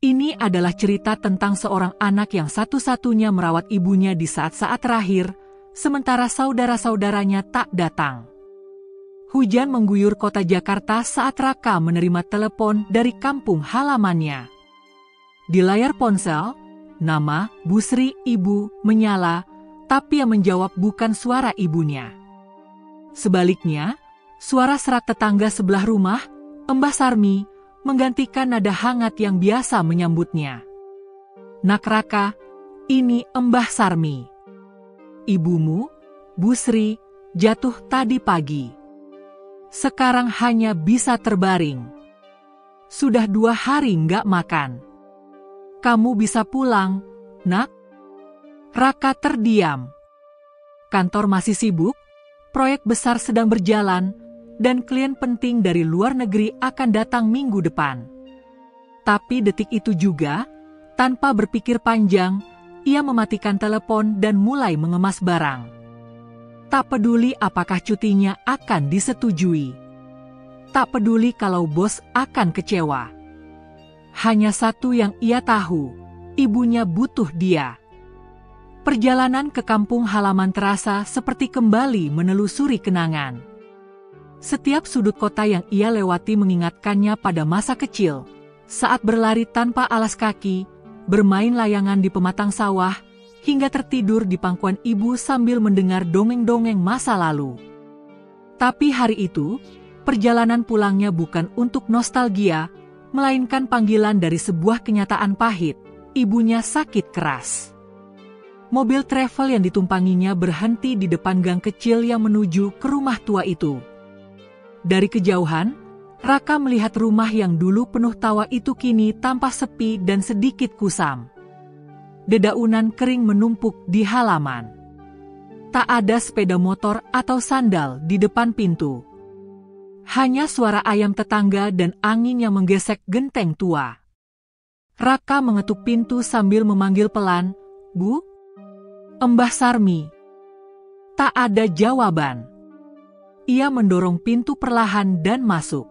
Ini adalah cerita tentang seorang anak yang satu-satunya merawat ibunya di saat-saat terakhir, sementara saudara-saudaranya tak datang. Hujan mengguyur kota Jakarta saat Raka menerima telepon dari kampung halamannya. Di layar ponsel, nama Busri ibu menyala, tapi yang menjawab bukan suara ibunya. Sebaliknya, suara serak tetangga sebelah rumah, Mbah Sarmi, menggantikan nada hangat yang biasa menyambutnya. "Nak Raka, ini Mbah Sarmi. Ibumu, Busri, jatuh tadi pagi. Sekarang hanya bisa terbaring. Sudah 2 hari nggak makan. Kamu bisa pulang, nak?" Raka terdiam. Kantor masih sibuk, proyek besar sedang berjalan, dan klien penting dari luar negeri akan datang minggu depan. Tapi detik itu juga, tanpa berpikir panjang, ia mematikan telepon dan mulai mengemas barang. Tak peduli apakah cutinya akan disetujui. Tak peduli kalau bos akan kecewa. Hanya satu yang ia tahu, ibunya butuh dia. Perjalanan ke kampung halaman terasa seperti kembali menelusuri kenangan. Setiap sudut kota yang ia lewati mengingatkannya pada masa kecil, saat berlari tanpa alas kaki, bermain layangan di pematang sawah, hingga tertidur di pangkuan ibu sambil mendengar dongeng-dongeng masa lalu. Tapi hari itu, perjalanan pulangnya bukan untuk nostalgia, melainkan panggilan dari sebuah kenyataan pahit, ibunya sakit keras. Mobil travel yang ditumpanginya berhenti di depan gang kecil yang menuju ke rumah tua itu. Dari kejauhan, Raka melihat rumah yang dulu penuh tawa itu kini tampak sepi dan sedikit kusam. Dedaunan kering menumpuk di halaman. Tak ada sepeda motor atau sandal di depan pintu. Hanya suara ayam tetangga dan angin yang menggesek genteng tua. Raka mengetuk pintu sambil memanggil pelan, "Bu? Mbah Sarmi." Tak ada jawaban. Ia mendorong pintu perlahan dan masuk.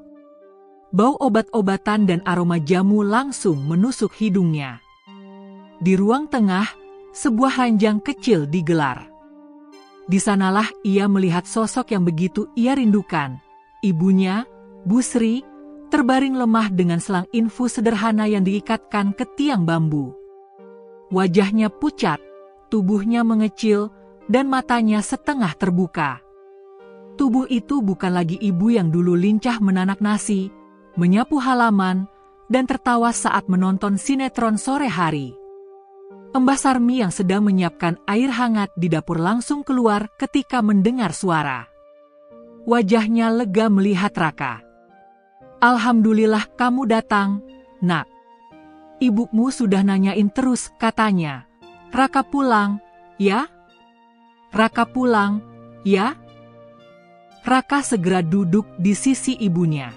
Bau obat-obatan dan aroma jamu langsung menusuk hidungnya. Di ruang tengah, sebuah ranjang kecil digelar. Di sanalah ia melihat sosok yang begitu ia rindukan. Ibunya, Busri, terbaring lemah dengan selang infus sederhana yang diikatkan ke tiang bambu. Wajahnya pucat, tubuhnya mengecil, dan matanya setengah terbuka. Tubuh itu bukan lagi ibu yang dulu lincah menanak nasi, menyapu halaman, dan tertawa saat menonton sinetron sore hari. Mbah Sarmi yang sedang menyiapkan air hangat di dapur langsung keluar ketika mendengar suara. Wajahnya lega melihat Raka. "Alhamdulillah kamu datang, nak. Ibumu sudah nanyain terus," katanya. "Raka pulang, ya? Raka pulang, ya?" Raka segera duduk di sisi ibunya.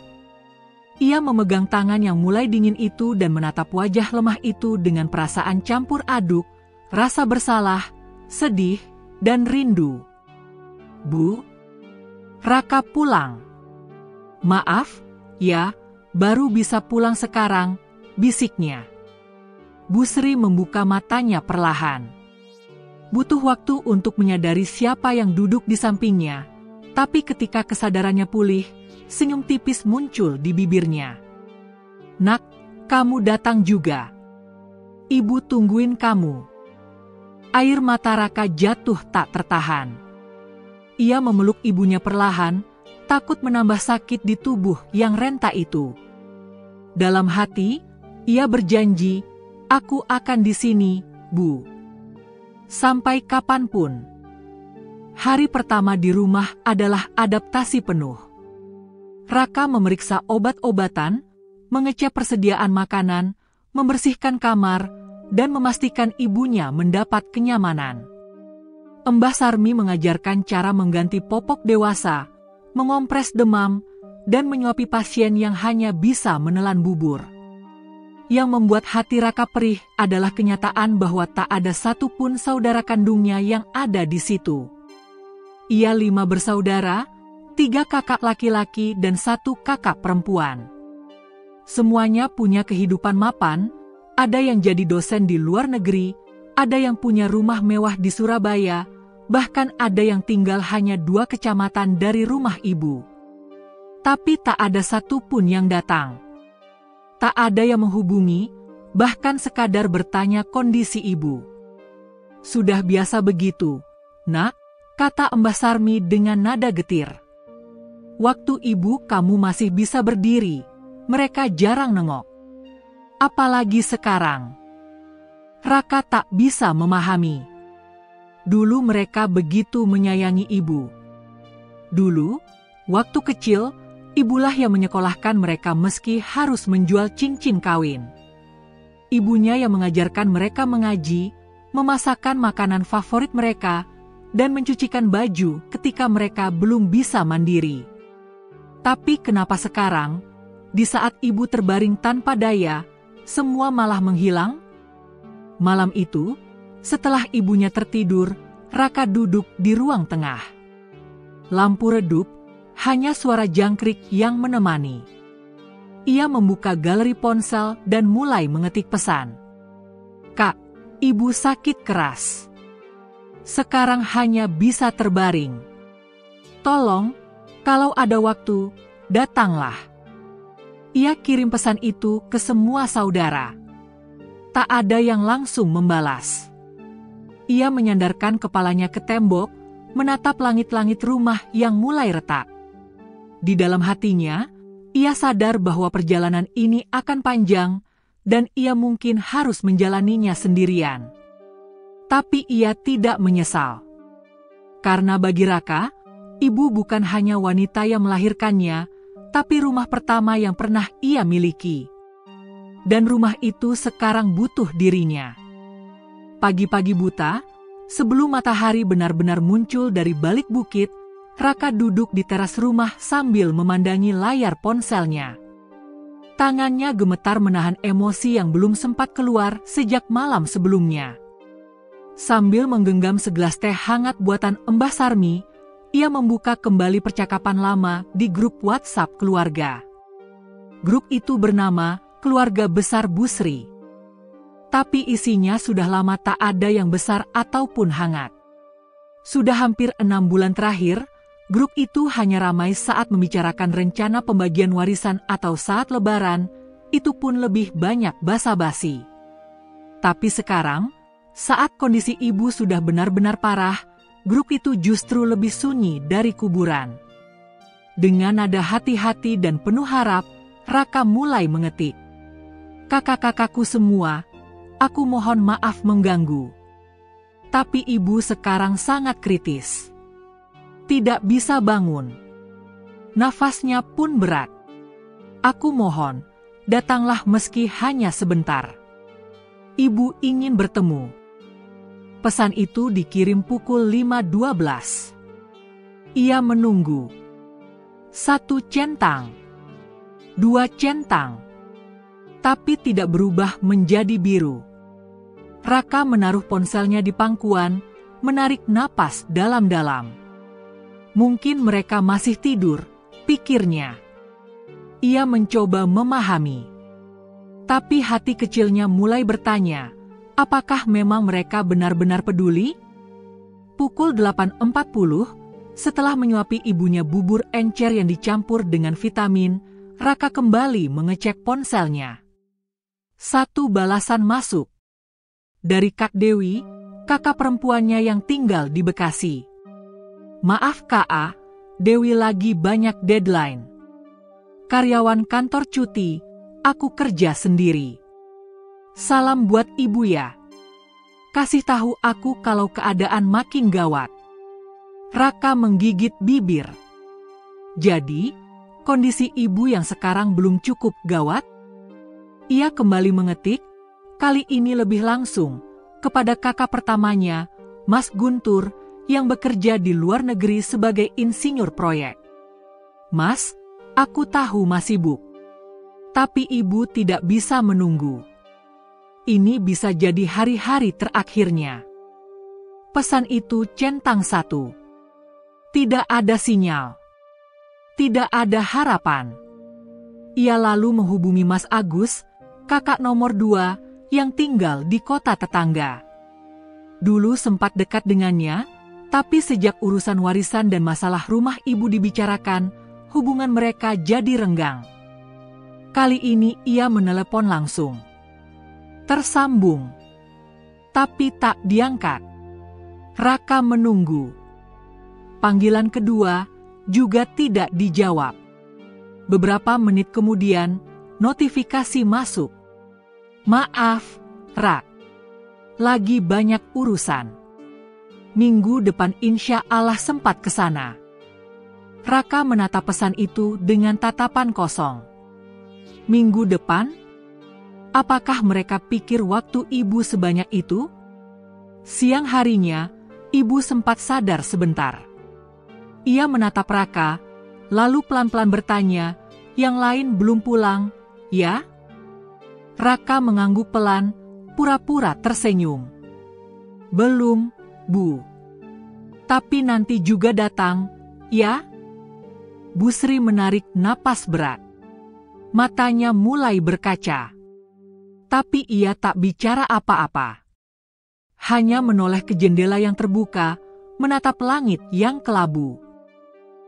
Ia memegang tangan yang mulai dingin itu dan menatap wajah lemah itu dengan perasaan campur aduk, rasa bersalah, sedih, dan rindu. "Bu, Raka pulang." "Maaf, ya, baru bisa pulang sekarang," bisiknya. Busri membuka matanya perlahan. Butuh waktu untuk menyadari siapa yang duduk di sampingnya. Tapi ketika kesadarannya pulih, senyum tipis muncul di bibirnya. "Nak, kamu datang juga. Ibu tungguin kamu." Air mata Raka jatuh tak tertahan. Ia memeluk ibunya perlahan, takut menambah sakit di tubuh yang renta itu. Dalam hati, ia berjanji, "Aku akan di sini, Bu. Sampai kapanpun." Hari pertama di rumah adalah adaptasi penuh. Raka memeriksa obat-obatan, mengecek persediaan makanan, membersihkan kamar, dan memastikan ibunya mendapat kenyamanan. Mbah Sarmi mengajarkan cara mengganti popok dewasa, mengompres demam, dan menyuapi pasien yang hanya bisa menelan bubur. Yang membuat hati Raka perih adalah kenyataan bahwa tak ada satupun saudara kandungnya yang ada di situ. Ia 5 bersaudara, 3 kakak laki-laki dan 1 kakak perempuan. Semuanya punya kehidupan mapan, ada yang jadi dosen di luar negeri, ada yang punya rumah mewah di Surabaya, bahkan ada yang tinggal hanya 2 kecamatan dari rumah ibu. Tapi tak ada satupun yang datang. Tak ada yang menghubungi, bahkan sekadar bertanya kondisi ibu. Sudah biasa begitu, Nak, kata Mbah Sarmi dengan nada getir. Waktu ibu kamu masih bisa berdiri, mereka jarang nengok. Apalagi sekarang. Raka tak bisa memahami. Dulu mereka begitu menyayangi ibu. Dulu, waktu kecil, ibulah yang menyekolahkan mereka meski harus menjual cincin kawin. Ibunya yang mengajarkan mereka mengaji, memasakkan makanan favorit mereka, dan mencucikan baju ketika mereka belum bisa mandiri. Tapi kenapa sekarang, di saat ibu terbaring tanpa daya, semua malah menghilang? Malam itu, setelah ibunya tertidur, Raka duduk di ruang tengah. Lampu redup, hanya suara jangkrik yang menemani. Ia membuka galeri ponsel dan mulai mengetik pesan. Kak, ibu sakit keras. Sekarang hanya bisa terbaring. Tolong, kalau ada waktu, datanglah. Ia kirim pesan itu ke semua saudara. Tak ada yang langsung membalas. Ia menyandarkan kepalanya ke tembok, menatap langit-langit rumah yang mulai retak. Di dalam hatinya, ia sadar bahwa perjalanan ini akan panjang, dan ia mungkin harus menjalaninya sendirian. Tapi ia tidak menyesal. Karena bagi Raka, ibu bukan hanya wanita yang melahirkannya, tapi rumah pertama yang pernah ia miliki. Dan rumah itu sekarang butuh dirinya. Pagi-pagi buta, sebelum matahari benar-benar muncul dari balik bukit, Raka duduk di teras rumah sambil memandangi layar ponselnya. Tangannya gemetar menahan emosi yang belum sempat keluar sejak malam sebelumnya. Sambil menggenggam segelas teh hangat buatan Mbah Sarmi, ia membuka kembali percakapan lama di grup WhatsApp keluarga. Grup itu bernama Keluarga Besar Busri. Tapi isinya sudah lama tak ada yang besar ataupun hangat. Sudah hampir 6 bulan terakhir, grup itu hanya ramai saat membicarakan rencana pembagian warisan atau saat lebaran, itu pun lebih banyak basa-basi. Tapi sekarang, saat kondisi ibu sudah benar-benar parah, grup itu justru lebih sunyi dari kuburan. Dengan nada hati-hati dan penuh harap, Raka mulai mengetik. Kakak-kakakku semua, aku mohon maaf mengganggu. Tapi ibu sekarang sangat kritis. Tidak bisa bangun. Nafasnya pun berat. Aku mohon, datanglah meski hanya sebentar. Ibu ingin bertemu. Pesan itu dikirim pukul 5.12. Ia menunggu. 1 centang. 2 centang. Tapi tidak berubah menjadi biru. Raka menaruh ponselnya di pangkuan, menarik napas dalam-dalam. Mungkin mereka masih tidur, pikirnya. Ia mencoba memahami. Tapi hati kecilnya mulai bertanya, apakah memang mereka benar-benar peduli? Pukul 8.40, setelah menyuapi ibunya bubur encer yang dicampur dengan vitamin, Raka kembali mengecek ponselnya. 1 balasan masuk. Dari Kak Dewi, kakak perempuannya yang tinggal di Bekasi. Maaf Kak, Dewi lagi banyak deadline. Karyawan kantor cuti, aku kerja sendiri. Salam buat ibu ya. Kasih tahu aku kalau keadaan makin gawat. Raka menggigit bibir. Jadi, kondisi ibu yang sekarang belum cukup gawat? Ia kembali mengetik, kali ini lebih langsung, kepada kakak pertamanya, Mas Guntur, yang bekerja di luar negeri sebagai insinyur proyek. Mas, aku tahu Mas sibuk. Tapi ibu tidak bisa menunggu. Ini bisa jadi hari-hari terakhirnya. Pesan itu centang 1. Tidak ada sinyal. Tidak ada harapan. Ia lalu menghubungi Mas Agus, kakak nomor 2, yang tinggal di kota tetangga. Dulu sempat dekat dengannya, tapi sejak urusan warisan dan masalah rumah ibu dibicarakan, hubungan mereka jadi renggang. Kali ini ia menelepon langsung. Tersambung, tapi tak diangkat. Raka menunggu. Panggilan kedua juga tidak dijawab. Beberapa menit kemudian, notifikasi masuk. Maaf, Rak. Lagi banyak urusan. Minggu depan insya Allah sempat ke sana. Raka menatap pesan itu dengan tatapan kosong. Minggu depan? Apakah mereka pikir waktu ibu sebanyak itu? Siang harinya, ibu sempat sadar sebentar. Ia menatap Raka, lalu pelan-pelan bertanya, "Yang lain belum pulang, ya?" Raka mengangguk pelan, pura-pura tersenyum. "Belum, Bu. Tapi nanti juga datang, ya?" Bu Sri menarik napas berat. Matanya mulai berkaca. Tapi ia tak bicara apa-apa. Hanya menoleh ke jendela yang terbuka, menatap langit yang kelabu.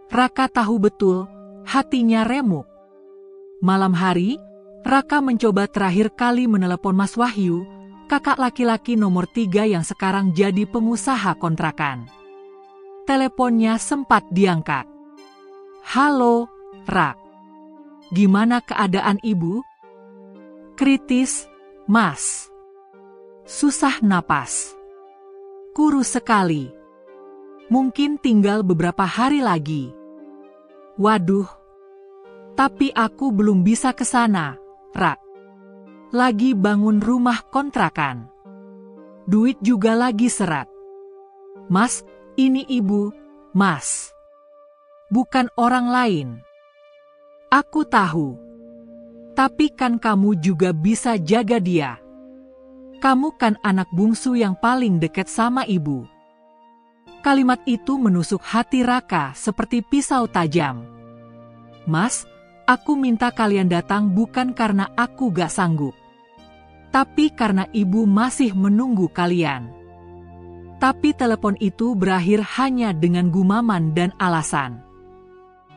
Raka tahu betul, hatinya remuk. Malam hari, Raka mencoba terakhir kali menelepon Mas Wahyu, kakak laki-laki nomor 3 yang sekarang jadi pengusaha kontrakan. Teleponnya sempat diangkat. "Halo, Rak. Gimana keadaan ibu?" "Kritis, Mas. Susah napas. Kurus sekali. Mungkin tinggal beberapa hari lagi." "Waduh. Tapi aku belum bisa ke sana, Rak. Lagi bangun rumah kontrakan. Duit juga lagi seret." "Mas, ini ibu, Mas. Bukan orang lain." "Aku tahu. Tapi kan kamu juga bisa jaga dia. Kamu kan anak bungsu yang paling dekat sama ibu." Kalimat itu menusuk hati Raka seperti pisau tajam. "Mas, aku minta kalian datang bukan karena aku gak sanggup. Tapi karena ibu masih menunggu kalian." Tapi telepon itu berakhir hanya dengan gumaman dan alasan.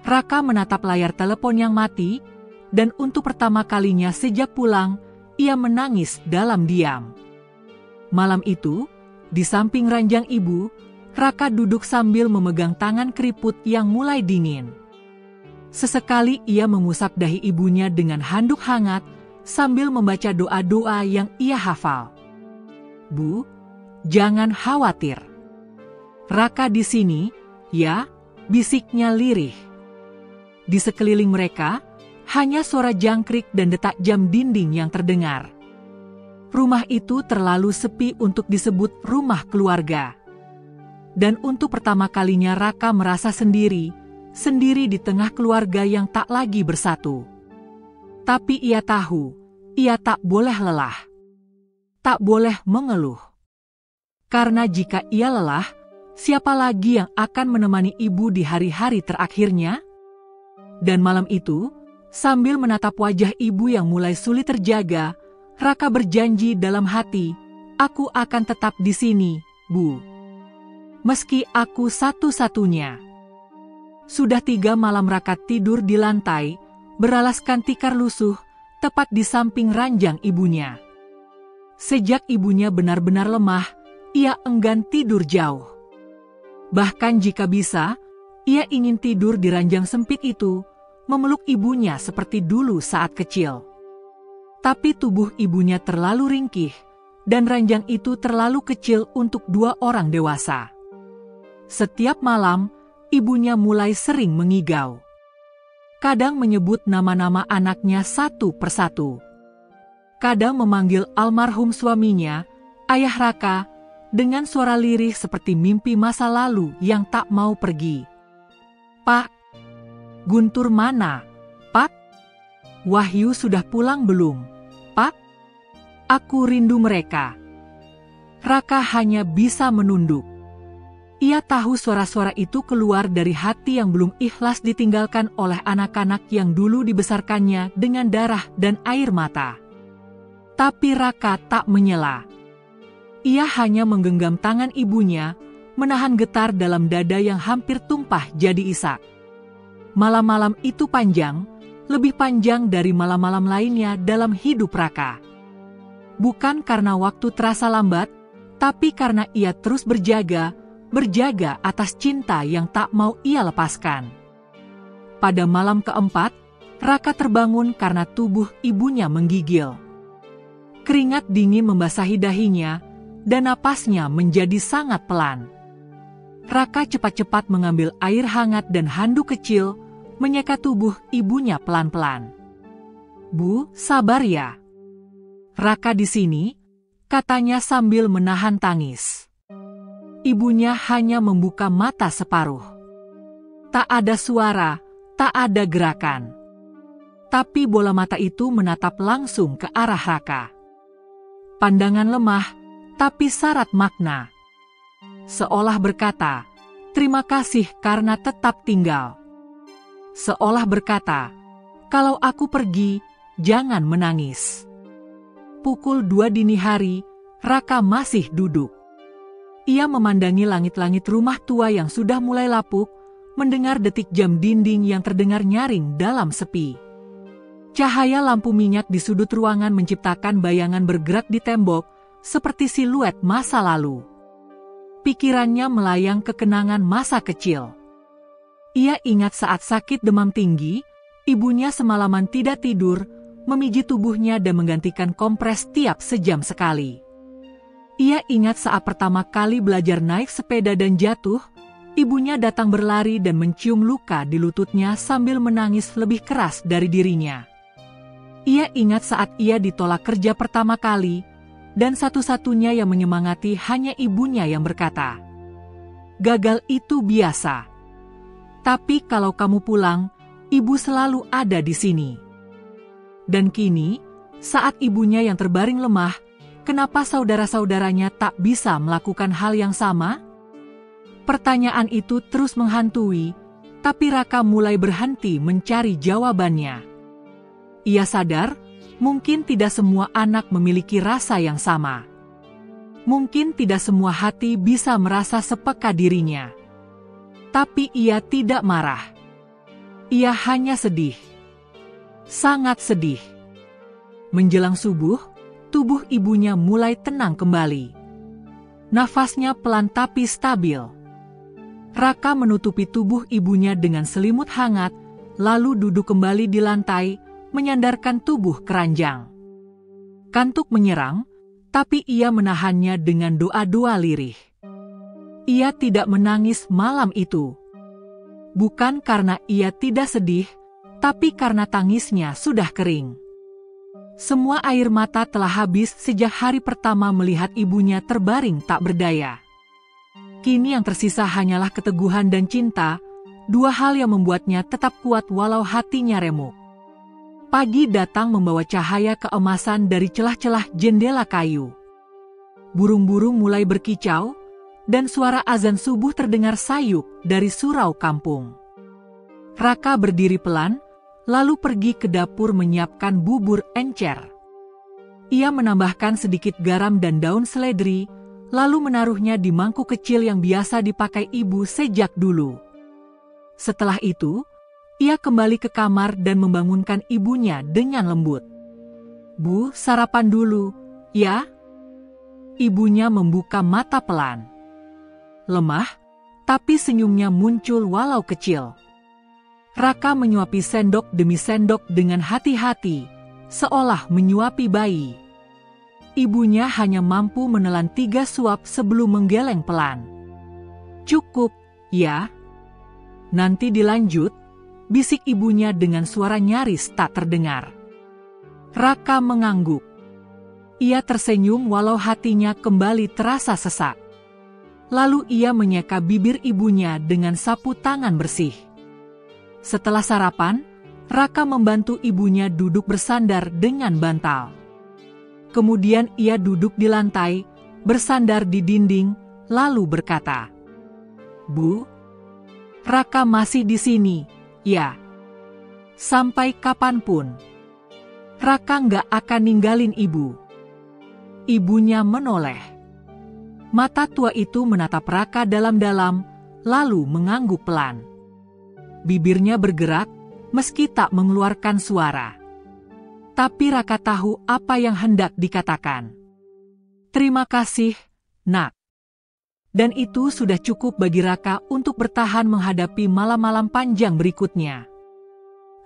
Raka menatap layar telepon yang mati, dan untuk pertama kalinya sejak pulang, ia menangis dalam diam. Malam itu, di samping ranjang ibu, Raka duduk sambil memegang tangan keriput yang mulai dingin. Sesekali ia mengusap dahi ibunya dengan handuk hangat, sambil membaca doa-doa yang ia hafal. "Bu, jangan khawatir. Raka di sini, ya," bisiknya lirih. Di sekeliling mereka, hanya suara jangkrik dan detak jam dinding yang terdengar. Rumah itu terlalu sepi untuk disebut rumah keluarga. Dan untuk pertama kalinya Raka merasa sendiri di tengah keluarga yang tak lagi bersatu. Tapi ia tahu, ia tak boleh lelah. Tak boleh mengeluh. Karena jika ia lelah, siapa lagi yang akan menemani ibu di hari-hari terakhirnya? Dan malam itu, sambil menatap wajah ibu yang mulai sulit terjaga, Raka berjanji dalam hati, "Aku akan tetap di sini, Bu. Meski aku satu-satunya." Sudah 3 malam Raka tidur di lantai, beralaskan tikar lusuh, tepat di samping ranjang ibunya. Sejak ibunya benar-benar lemah, ia enggan tidur jauh. Bahkan jika bisa, ia ingin tidur di ranjang sempit itu, memeluk ibunya seperti dulu saat kecil. Tapi tubuh ibunya terlalu ringkih, dan ranjang itu terlalu kecil untuk 2 orang dewasa. Setiap malam, ibunya mulai sering mengigau. Kadang menyebut nama-nama anaknya satu persatu. Kadang memanggil almarhum suaminya, ayah Raka, dengan suara lirih seperti mimpi masa lalu yang tak mau pergi. "Pak, Guntur mana? Pak? Wahyu sudah pulang belum? Pak? Aku rindu mereka." Raka hanya bisa menunduk. Ia tahu suara-suara itu keluar dari hati yang belum ikhlas ditinggalkan oleh anak-anak yang dulu dibesarkannya dengan darah dan air mata. Tapi Raka tak menyela. Ia hanya menggenggam tangan ibunya, menahan getar dalam dada yang hampir tumpah jadi isak. Malam-malam itu panjang, lebih panjang dari malam-malam lainnya dalam hidup Raka. Bukan karena waktu terasa lambat, tapi karena ia terus berjaga atas cinta yang tak mau ia lepaskan. Pada malam keempat, Raka terbangun karena tubuh ibunya menggigil. Keringat dingin membasahi dahinya, dan napasnya menjadi sangat pelan. Raka cepat-cepat mengambil air hangat dan handuk kecil, menyeka tubuh ibunya pelan-pelan. "Bu, sabar ya. Raka di sini," katanya sambil menahan tangis. Ibunya hanya membuka mata separuh. Tak ada suara, tak ada gerakan. Tapi bola mata itu menatap langsung ke arah Raka. Pandangan lemah, tapi syarat makna. Seolah berkata, "Terima kasih karena tetap tinggal." Seolah berkata, "Kalau aku pergi, jangan menangis." Pukul 2 dini hari, Raka masih duduk. Ia memandangi langit-langit rumah tua yang sudah mulai lapuk, mendengar detik jam dinding yang terdengar nyaring dalam sepi. Cahaya lampu minyak di sudut ruangan menciptakan bayangan bergerak di tembok, seperti siluet masa lalu. Pikirannya melayang ke kenangan masa kecil. Ia ingat saat sakit demam tinggi, ibunya semalaman tidak tidur, memijit tubuhnya dan menggantikan kompres tiap sejam sekali. Ia ingat saat pertama kali belajar naik sepeda dan jatuh, ibunya datang berlari dan mencium luka di lututnya sambil menangis lebih keras dari dirinya. Ia ingat saat ia ditolak kerja pertama kali, dan satu-satunya yang menyemangati hanya ibunya yang berkata, "Gagal itu biasa. Tapi kalau kamu pulang, ibu selalu ada di sini." Dan kini, saat ibunya yang terbaring lemah, kenapa saudara-saudaranya tak bisa melakukan hal yang sama? Pertanyaan itu terus menghantui, tapi Raka mulai berhenti mencari jawabannya. Ia sadar, mungkin tidak semua anak memiliki rasa yang sama. Mungkin tidak semua hati bisa merasa sepeka dirinya. Tapi ia tidak marah. Ia hanya sedih. Sangat sedih. Menjelang subuh, tubuh ibunya mulai tenang kembali. Nafasnya pelan tapi stabil. Raka menutupi tubuh ibunya dengan selimut hangat, lalu duduk kembali di lantai, menyandarkan tubuh keranjang. Kantuk menyerang, tapi ia menahannya dengan doa-doa lirih. Ia tidak menangis malam itu. Bukan karena ia tidak sedih, tapi karena tangisnya sudah kering. Semua air mata telah habis sejak hari pertama melihat ibunya terbaring tak berdaya. Kini yang tersisa hanyalah keteguhan dan cinta, dua hal yang membuatnya tetap kuat walau hatinya remuk. Pagi datang membawa cahaya keemasan dari celah-celah jendela kayu. Burung-burung mulai berkicau, dan suara azan subuh terdengar sayup dari surau kampung. Raka berdiri pelan, lalu pergi ke dapur menyiapkan bubur encer. Ia menambahkan sedikit garam dan daun seledri, lalu menaruhnya di mangkuk kecil yang biasa dipakai ibu sejak dulu. Setelah itu, ia kembali ke kamar dan membangunkan ibunya dengan lembut. "Bu, sarapan dulu, ya?" Ibunya membuka mata pelan. Lemah, tapi senyumnya muncul walau kecil. Raka menyuapi sendok demi sendok dengan hati-hati, seolah menyuapi bayi. Ibunya hanya mampu menelan 3 suap sebelum menggeleng pelan. "Cukup, ya? Nanti dilanjut," bisik ibunya dengan suara nyaris tak terdengar. Raka mengangguk. Ia tersenyum walau hatinya kembali terasa sesak. Lalu ia menyeka bibir ibunya dengan sapu tangan bersih. Setelah sarapan, Raka membantu ibunya duduk bersandar dengan bantal. Kemudian ia duduk di lantai, bersandar di dinding, lalu berkata, "Bu, Raka masih di sini, ya? Sampai kapanpun. Raka nggak akan ninggalin ibu." Ibunya menoleh. Mata tua itu menatap Raka dalam-dalam, lalu mengangguk pelan. Bibirnya bergerak, meski tak mengeluarkan suara. Tapi Raka tahu apa yang hendak dikatakan. "Terima kasih, Nak." Dan itu sudah cukup bagi Raka untuk bertahan menghadapi malam-malam panjang berikutnya.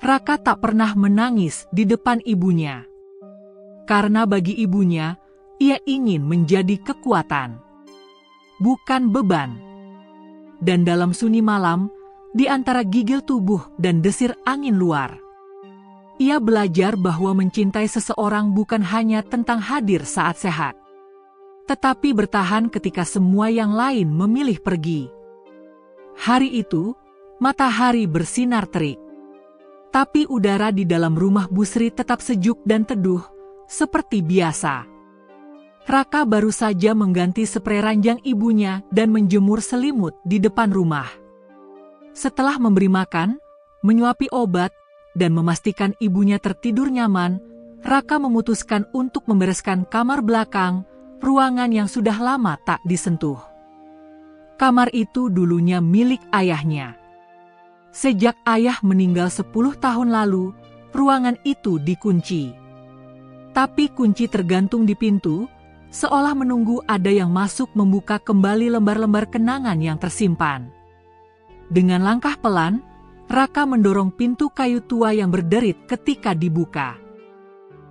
Raka tak pernah menangis di depan ibunya. Karena bagi ibunya, ia ingin menjadi kekuatan, bukan beban. Dan dalam sunyi malam, di antara gigil tubuh dan desir angin luar, ia belajar bahwa mencintai seseorang bukan hanya tentang hadir saat sehat, tetapi bertahan ketika semua yang lain memilih pergi. Hari itu, matahari bersinar terik. Tapi udara di dalam rumah Bu Sri tetap sejuk dan teduh, seperti biasa. Raka baru saja mengganti sprei ranjang ibunya dan menjemur selimut di depan rumah. Setelah memberi makan, menyuapi obat, dan memastikan ibunya tertidur nyaman, Raka memutuskan untuk membereskan kamar belakang, ruangan yang sudah lama tak disentuh. Kamar itu dulunya milik ayahnya. Sejak ayah meninggal 10 tahun lalu, ruangan itu dikunci. Tapi kunci tergantung di pintu, seolah menunggu ada yang masuk membuka kembali lembar-lembar kenangan yang tersimpan. Dengan langkah pelan, Raka mendorong pintu kayu tua yang berderit ketika dibuka.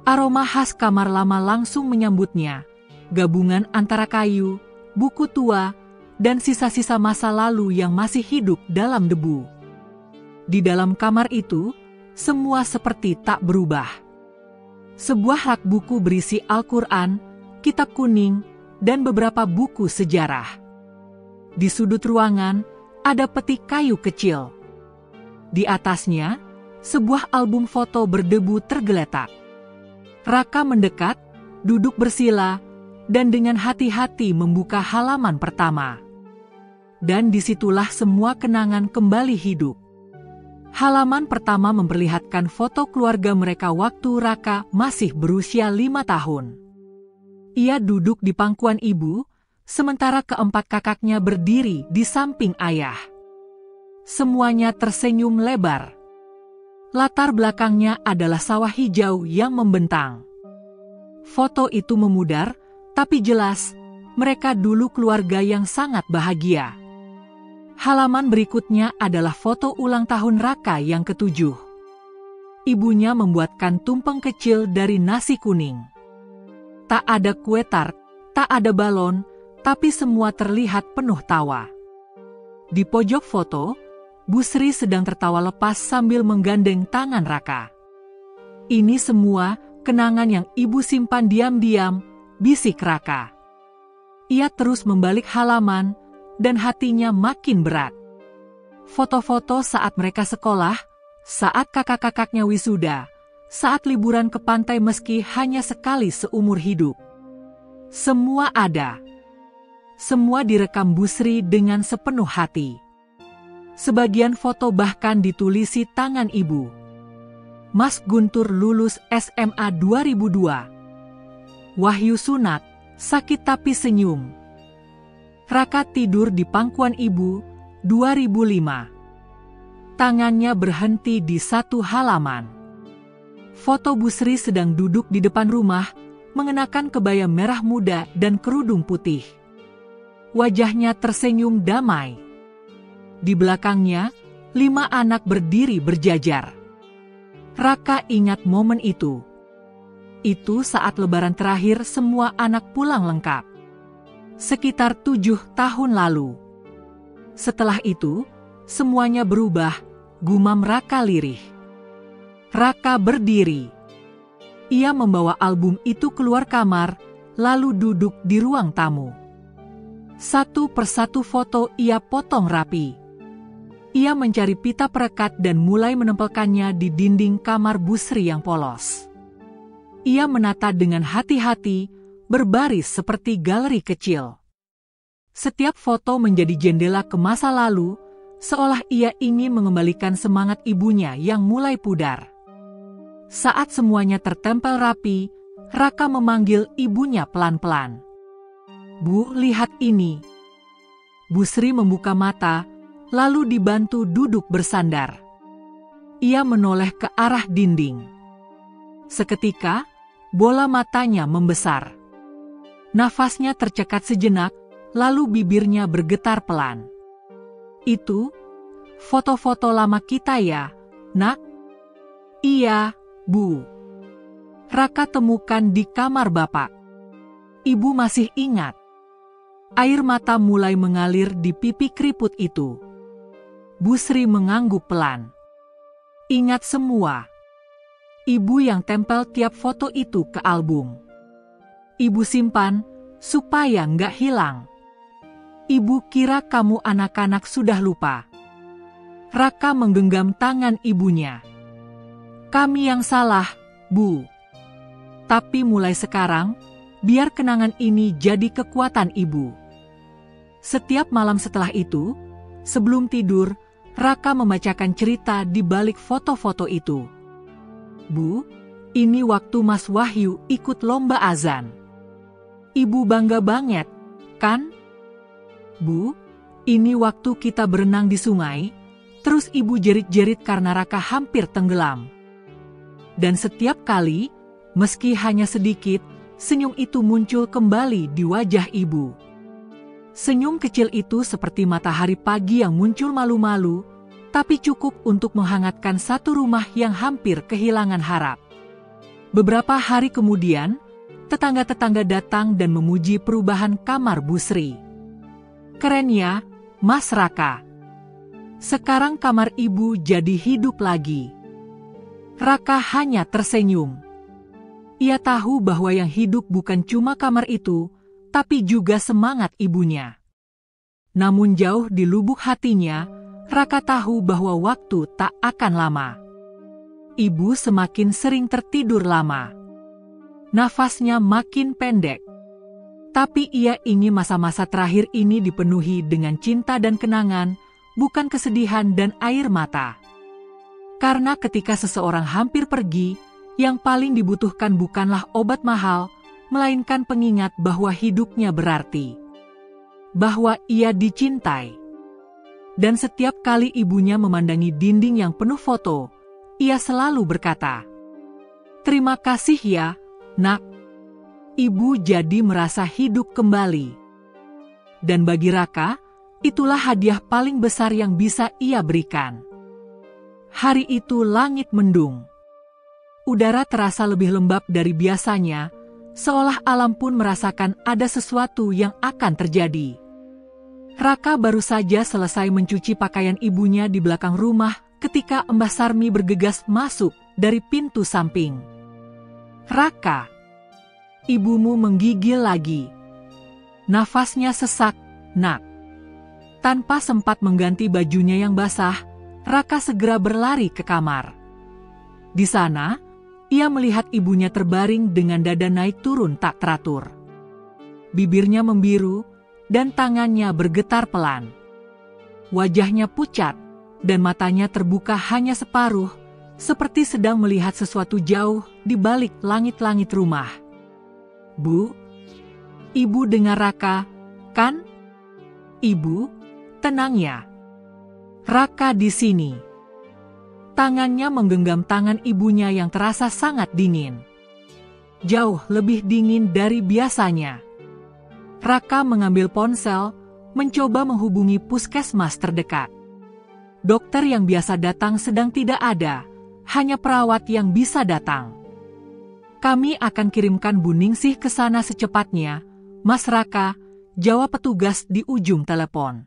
Aroma khas kamar lama langsung menyambutnya. Gabungan antara kayu, buku tua, dan sisa-sisa masa lalu yang masih hidup dalam debu. Di dalam kamar itu, semua seperti tak berubah. Sebuah rak buku berisi Al-Quran, kitab kuning, dan beberapa buku sejarah. Di sudut ruangan, ada peti kayu kecil. Di atasnya, sebuah album foto berdebu tergeletak. Raka mendekat, duduk bersila, dan dengan hati-hati membuka halaman pertama. Dan disitulah semua kenangan kembali hidup. Halaman pertama memperlihatkan foto keluarga mereka waktu Raka masih berusia 5 tahun. Ia duduk di pangkuan ibu, sementara keempat kakaknya berdiri di samping ayah. Semuanya tersenyum lebar. Latar belakangnya adalah sawah hijau yang membentang. Foto itu memudar, tapi jelas, mereka dulu keluarga yang sangat bahagia. Halaman berikutnya adalah foto ulang tahun Raka yang ke-7. Ibunya membuatkan tumpeng kecil dari nasi kuning. Tak ada kue tart, tak ada balon, tapi semua terlihat penuh tawa. Di pojok foto, Bu Sri sedang tertawa lepas sambil menggandeng tangan Raka. "Ini semua kenangan yang ibu simpan diam-diam," bisik Raka. Ia terus membalik halaman, dan hatinya makin berat. Foto-foto saat mereka sekolah, saat kakak-kakaknya wisuda, saat liburan ke pantai meski hanya sekali seumur hidup. Semua ada. Semua direkam Bu Sri dengan sepenuh hati. Sebagian foto bahkan ditulisi tangan ibu. Mas Guntur lulus SMA 2002. Wahyu sunat, sakit tapi senyum. Raka tidur di pangkuan ibu, 2005. Tangannya berhenti di satu halaman. Foto Bu Sri sedang duduk di depan rumah, mengenakan kebaya merah muda dan kerudung putih. Wajahnya tersenyum damai. Di belakangnya, 5 anak berdiri berjajar. Raka ingat momen itu. Itu saat lebaran terakhir semua anak pulang lengkap. Sekitar 7 tahun lalu. Setelah itu, semuanya berubah, gumam Raka lirih. Raka berdiri. Ia membawa album itu keluar kamar, lalu duduk di ruang tamu. Satu persatu foto ia potong rapi. Ia mencari pita perekat dan mulai menempelkannya di dinding kamar Bu Sri yang polos. Ia menata dengan hati-hati, berbaris seperti galeri kecil. Setiap foto menjadi jendela ke masa lalu, seolah ia ingin mengembalikan semangat ibunya yang mulai pudar. Saat semuanya tertempel rapi, Raka memanggil ibunya pelan-pelan. "Bu, lihat ini." Bu Sri membuka mata, lalu dibantu duduk bersandar. Ia menoleh ke arah dinding. Seketika, bola matanya membesar. Nafasnya tercekat sejenak, lalu bibirnya bergetar pelan. "Itu foto-foto lama kita ya, Nak?" "Iya, Bu. Raka temukan di kamar Bapak. Ibu masih ingat." Air mata mulai mengalir di pipi keriput itu. Bu Sri mengangguk pelan. "Ingat semua." Ibu yang tempel tiap foto itu ke album. Ibu simpan, supaya nggak hilang. "Ibu kira kamu anak-anak sudah lupa." Raka menggenggam tangan ibunya. "Kami yang salah, Bu. Tapi mulai sekarang, biar kenangan ini jadi kekuatan ibu." Setiap malam setelah itu, sebelum tidur, Raka membacakan cerita di balik foto-foto itu. "Bu, ini waktu Mas Wahyu ikut lomba azan. Ibu bangga banget, kan? Bu, ini waktu kita berenang di sungai, terus ibu jerit-jerit karena Raka hampir tenggelam. Dan setiap kali, meski hanya sedikit, senyum itu muncul kembali di wajah ibu. Senyum kecil itu seperti matahari pagi yang muncul malu-malu, tapi cukup untuk menghangatkan satu rumah yang hampir kehilangan harap." Beberapa hari kemudian, tetangga-tetangga datang dan memuji perubahan kamar Bu Sri. "Keren ya, Mas Raka. Sekarang kamar ibu jadi hidup lagi." Raka hanya tersenyum. Ia tahu bahwa yang hidup bukan cuma kamar itu, tapi juga semangat ibunya. Namun jauh di lubuk hatinya, Raka tahu bahwa waktu tak akan lama. Ibu semakin sering tertidur lama. Nafasnya makin pendek. Tapi ia ingin masa-masa terakhir ini dipenuhi dengan cinta dan kenangan, bukan kesedihan dan air mata. Karena ketika seseorang hampir pergi, yang paling dibutuhkan bukanlah obat mahal, melainkan pengingat bahwa hidupnya berarti. Bahwa ia dicintai. Dan setiap kali ibunya memandangi dinding yang penuh foto, ia selalu berkata, "Terima kasih ya, Nak." Ibu jadi merasa hidup kembali. Dan bagi Raka, itulah hadiah paling besar yang bisa ia berikan. Hari itu langit mendung. Udara terasa lebih lembab dari biasanya, seolah alam pun merasakan ada sesuatu yang akan terjadi. Raka baru saja selesai mencuci pakaian ibunya di belakang rumah ketika Mbah Sarmi bergegas masuk dari pintu samping. "Raka, ibumu menggigil lagi." Nafasnya sesak, "Nak." Tanpa sempat mengganti bajunya yang basah, Raka segera berlari ke kamar. Di sana, ia melihat ibunya terbaring dengan dada naik turun tak teratur. Bibirnya membiru, dan tangannya bergetar pelan. Wajahnya pucat, dan matanya terbuka hanya separuh, seperti sedang melihat sesuatu jauh di balik langit-langit rumah. "Bu, ibu dengar Raka, kan?" "Ibu, tenang ya. Raka di sini." Tangannya menggenggam tangan ibunya yang terasa sangat dingin. Jauh lebih dingin dari biasanya. Raka mengambil ponsel, mencoba menghubungi puskesmas terdekat. Dokter yang biasa datang sedang tidak ada, hanya perawat yang bisa datang. "Kami akan kirimkan Bu Ningsih ke sana secepatnya, Mas Raka," jawab petugas di ujung telepon.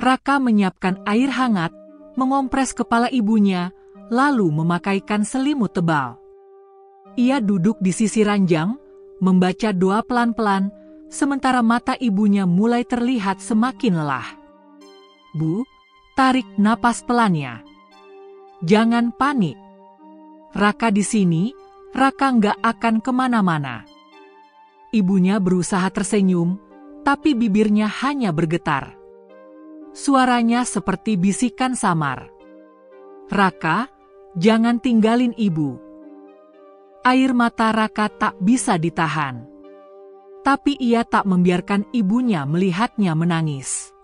Raka menyiapkan air hangat, mengompres kepala ibunya, lalu memakaikan selimut tebal. Ia duduk di sisi ranjang, membaca doa pelan-pelan, sementara mata ibunya mulai terlihat semakin lelah. "Bu, tarik napas pelannya. Jangan panik. Raka di sini, Raka nggak akan kemana-mana." Ibunya berusaha tersenyum, tapi bibirnya hanya bergetar. Suaranya seperti bisikan samar. "Raka, jangan tinggalin ibu. Air mata Raka tak bisa ditahan. Tapi ia tak membiarkan ibunya melihatnya menangis.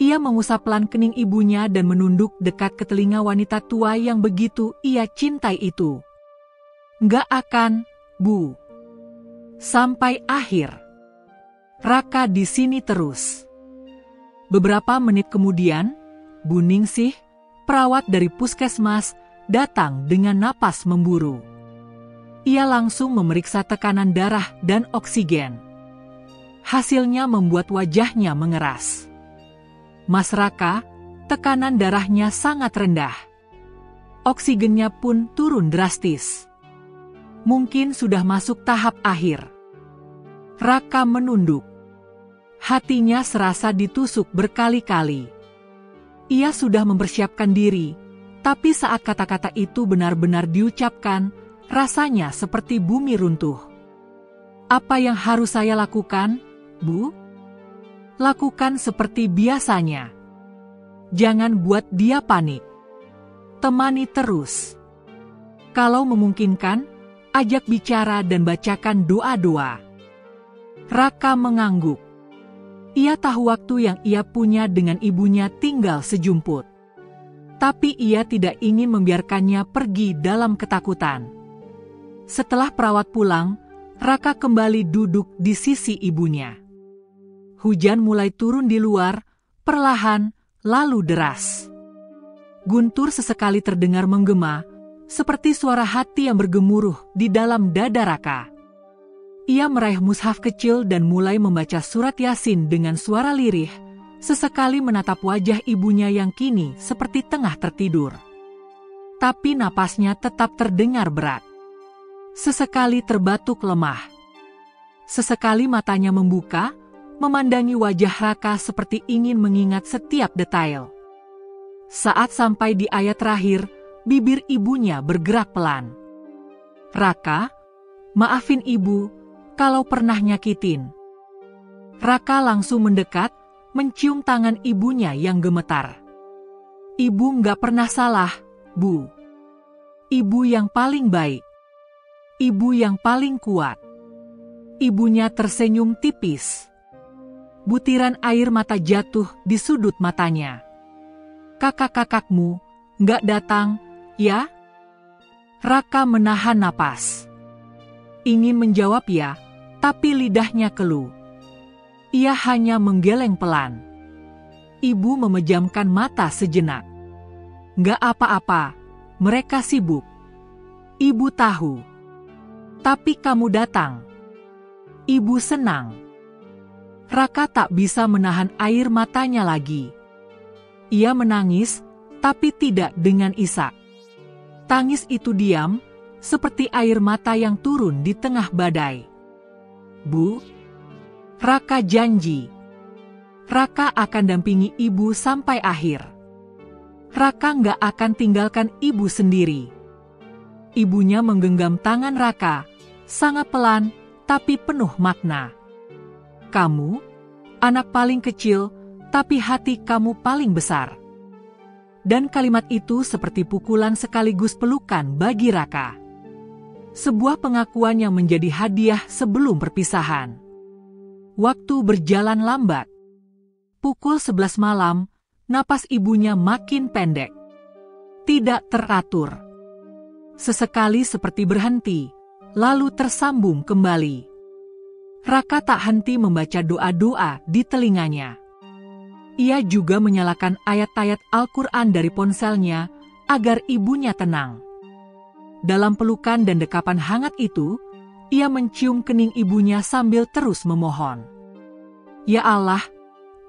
Ia mengusap pelan kening ibunya dan menunduk dekat ke telinga wanita tua yang begitu ia cintai itu. "Nggak akan, Bu. Sampai akhir. Raka di sini terus." Beberapa menit kemudian, Bu Ningsih, perawat dari puskesmas, datang dengan napas memburu. Ia langsung memeriksa tekanan darah dan oksigen. Hasilnya membuat wajahnya mengeras. "Mas Raka, tekanan darahnya sangat rendah. Oksigennya pun turun drastis. Mungkin sudah masuk tahap akhir." Raka menunduk. Hatinya serasa ditusuk berkali-kali. Ia sudah mempersiapkan diri, tapi saat kata-kata itu benar-benar diucapkan, rasanya seperti bumi runtuh. "Apa yang harus saya lakukan, Bu?" "Lakukan seperti biasanya. Jangan buat dia panik. Temani terus. Kalau memungkinkan, ajak bicara dan bacakan doa-doa." Raka mengangguk. Ia tahu waktu yang ia punya dengan ibunya tinggal sejumput. Tapi ia tidak ingin membiarkannya pergi dalam ketakutan. Setelah perawat pulang, Raka kembali duduk di sisi ibunya. Hujan mulai turun di luar, perlahan, lalu deras. Guntur sesekali terdengar menggema, seperti suara hati yang bergemuruh di dalam dada Raka. Ia meraih mushaf kecil dan mulai membaca surat Yasin dengan suara lirih, sesekali menatap wajah ibunya yang kini seperti tengah tertidur. Tapi napasnya tetap terdengar berat. Sesekali terbatuk lemah. Sesekali matanya membuka, memandangi wajah Raka seperti ingin mengingat setiap detail. Saat sampai di ayat terakhir, bibir ibunya bergerak pelan. "Raka, maafin ibu kalau pernah nyakitin." Raka langsung mendekat, mencium tangan ibunya yang gemetar. "Ibu nggak pernah salah, Bu. Ibu yang paling baik. Ibu yang paling kuat." Ibunya tersenyum tipis. Butiran air mata jatuh di sudut matanya. "Kakak-kakakmu nggak datang, ya?" Raka menahan napas. Ingin menjawab ya, tapi lidahnya keluh. Ia hanya menggeleng pelan. Ibu memejamkan mata sejenak. "Nggak apa-apa, mereka sibuk. Ibu tahu. Tapi kamu datang. Ibu senang." Raka tak bisa menahan air matanya lagi. Ia menangis, tapi tidak dengan isak. Tangis itu diam, seperti air mata yang turun di tengah badai. "Bu." Raka janji. Raka akan dampingi ibu sampai akhir. Raka nggak akan tinggalkan ibu sendiri. Ibunya menggenggam tangan Raka, sangat pelan, tapi penuh makna. "Kamu, anak paling kecil, tapi hati kamu paling besar." Dan kalimat itu seperti pukulan sekaligus pelukan bagi Raka. Sebuah pengakuan yang menjadi hadiah sebelum perpisahan. Waktu berjalan lambat. Pukul 11 malam, napas ibunya makin pendek. Tidak teratur. Sesekali seperti berhenti, lalu tersambung kembali. Raka tak henti membaca doa-doa di telinganya. Ia juga menyalakan ayat-ayat Al-Quran dari ponselnya agar ibunya tenang. Dalam pelukan dan dekapan hangat itu, ia mencium kening ibunya sambil terus memohon. "Ya Allah,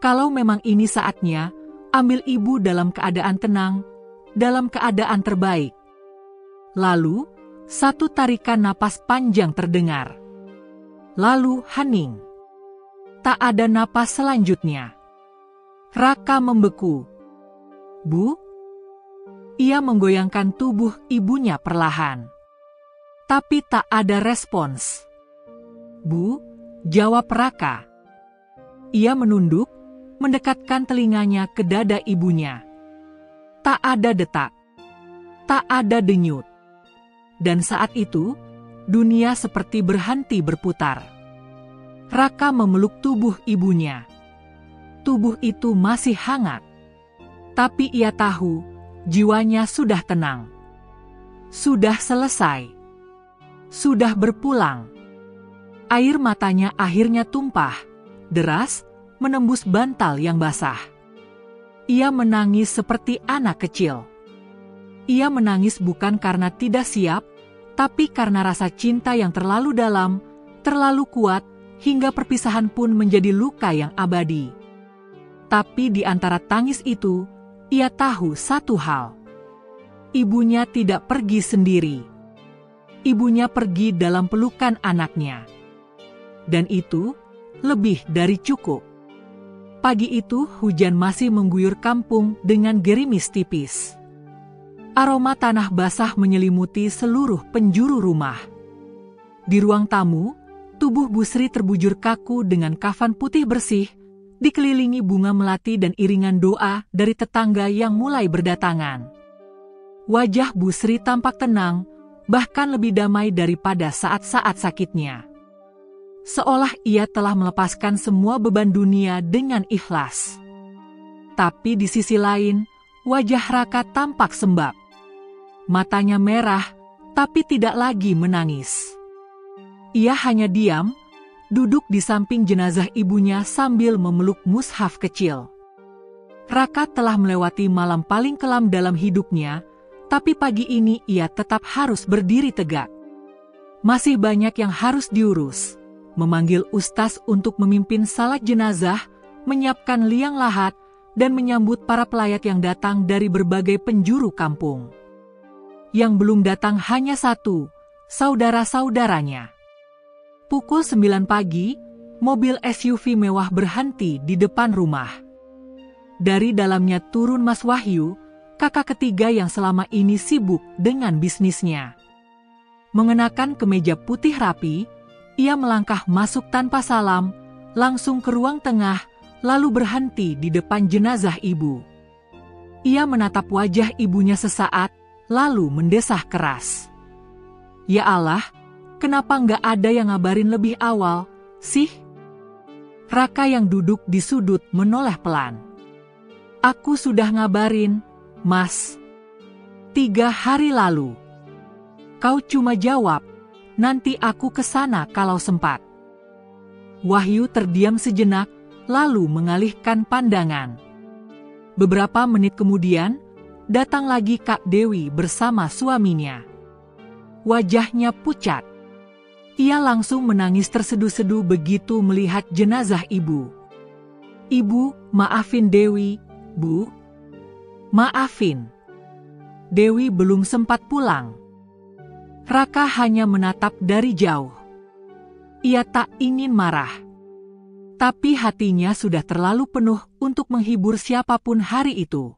kalau memang ini saatnya, ambil ibu dalam keadaan tenang, dalam keadaan terbaik." Lalu, satu tarikan napas panjang terdengar. Lalu hening. Tak ada napas selanjutnya. Raka membeku. "Bu?" Ia menggoyangkan tubuh ibunya perlahan. Tapi tak ada respons. "Bu?" jawab Raka. Ia menunduk, mendekatkan telinganya ke dada ibunya. Tak ada detak. Tak ada denyut. Dan saat itu, dunia seperti berhenti berputar. Raka memeluk tubuh ibunya. Tubuh itu masih hangat. Tapi ia tahu, jiwanya sudah tenang. Sudah selesai. Sudah berpulang. Air matanya akhirnya tumpah, deras, menembus bantal yang basah. Ia menangis seperti anak kecil. Ia menangis bukan karena tidak siap, tapi karena rasa cinta yang terlalu dalam, terlalu kuat, hingga perpisahan pun menjadi luka yang abadi. Tapi di antara tangis itu, ia tahu satu hal. Ibunya tidak pergi sendiri. Ibunya pergi dalam pelukan anaknya. Dan itu lebih dari cukup. Pagi itu hujan masih mengguyur kampung dengan gerimis tipis. Aroma tanah basah menyelimuti seluruh penjuru rumah. Di ruang tamu, tubuh Bu Sri terbujur kaku dengan kafan putih bersih, dikelilingi bunga melati dan iringan doa dari tetangga yang mulai berdatangan. Wajah Bu Sri tampak tenang, bahkan lebih damai daripada saat-saat sakitnya. Seolah ia telah melepaskan semua beban dunia dengan ikhlas. Tapi di sisi lain, wajah Raka tampak sembab. Matanya merah, tapi tidak lagi menangis. Ia hanya diam, duduk di samping jenazah ibunya sambil memeluk mushaf kecil. Raka telah melewati malam paling kelam dalam hidupnya, tapi pagi ini ia tetap harus berdiri tegak. Masih banyak yang harus diurus. Memanggil ustaz untuk memimpin salat jenazah, menyiapkan liang lahat, dan menyambut para pelayat yang datang dari berbagai penjuru kampung. Yang belum datang hanya satu, saudara-saudaranya. Pukul 9 pagi, mobil SUV mewah berhenti di depan rumah. Dari dalamnya turun Mas Wahyu, kakak ketiga yang selama ini sibuk dengan bisnisnya. Mengenakan kemeja putih rapi, ia melangkah masuk tanpa salam, langsung ke ruang tengah, lalu berhenti di depan jenazah ibu. Ia menatap wajah ibunya sesaat, lalu mendesah keras. Ya Allah, kenapa nggak ada yang ngabarin lebih awal, sih? Raka yang duduk di sudut menoleh pelan. Aku sudah ngabarin, Mas. 3 hari lalu. Kau cuma jawab, nanti aku kesana kalau sempat. Wahyu terdiam sejenak, lalu mengalihkan pandangan. Beberapa menit kemudian, datang lagi Kak Dewi bersama suaminya. Wajahnya pucat. Ia langsung menangis terseduh-seduh begitu melihat jenazah ibu. Ibu, maafin Dewi, Bu. Maafin. Dewi belum sempat pulang. Raka hanya menatap dari jauh. Ia tak ingin marah. Tapi hatinya sudah terlalu penuh untuk menghibur siapapun hari itu.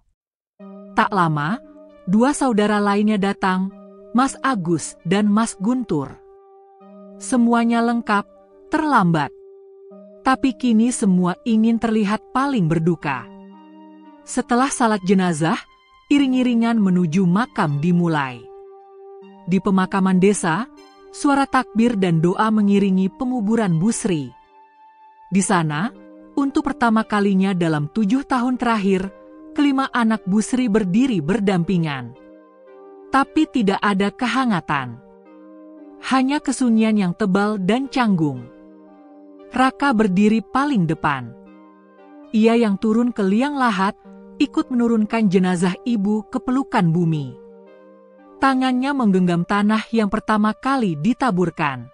Tak lama, 2 saudara lainnya datang, Mas Agus dan Mas Guntur. Semuanya lengkap, terlambat. Tapi kini semua ingin terlihat paling berduka. Setelah salat jenazah, iring-iringan menuju makam dimulai. Di pemakaman desa, suara takbir dan doa mengiringi penguburan Bu Sri. Di sana, untuk pertama kalinya dalam 7 tahun terakhir, kelima anak Bu Sri berdiri berdampingan. Tapi tidak ada kehangatan. Hanya kesunyian yang tebal dan canggung. Raka berdiri paling depan. Ia yang turun ke liang lahat, ikut menurunkan jenazah ibu ke pelukan bumi. Tangannya menggenggam tanah yang pertama kali ditaburkan.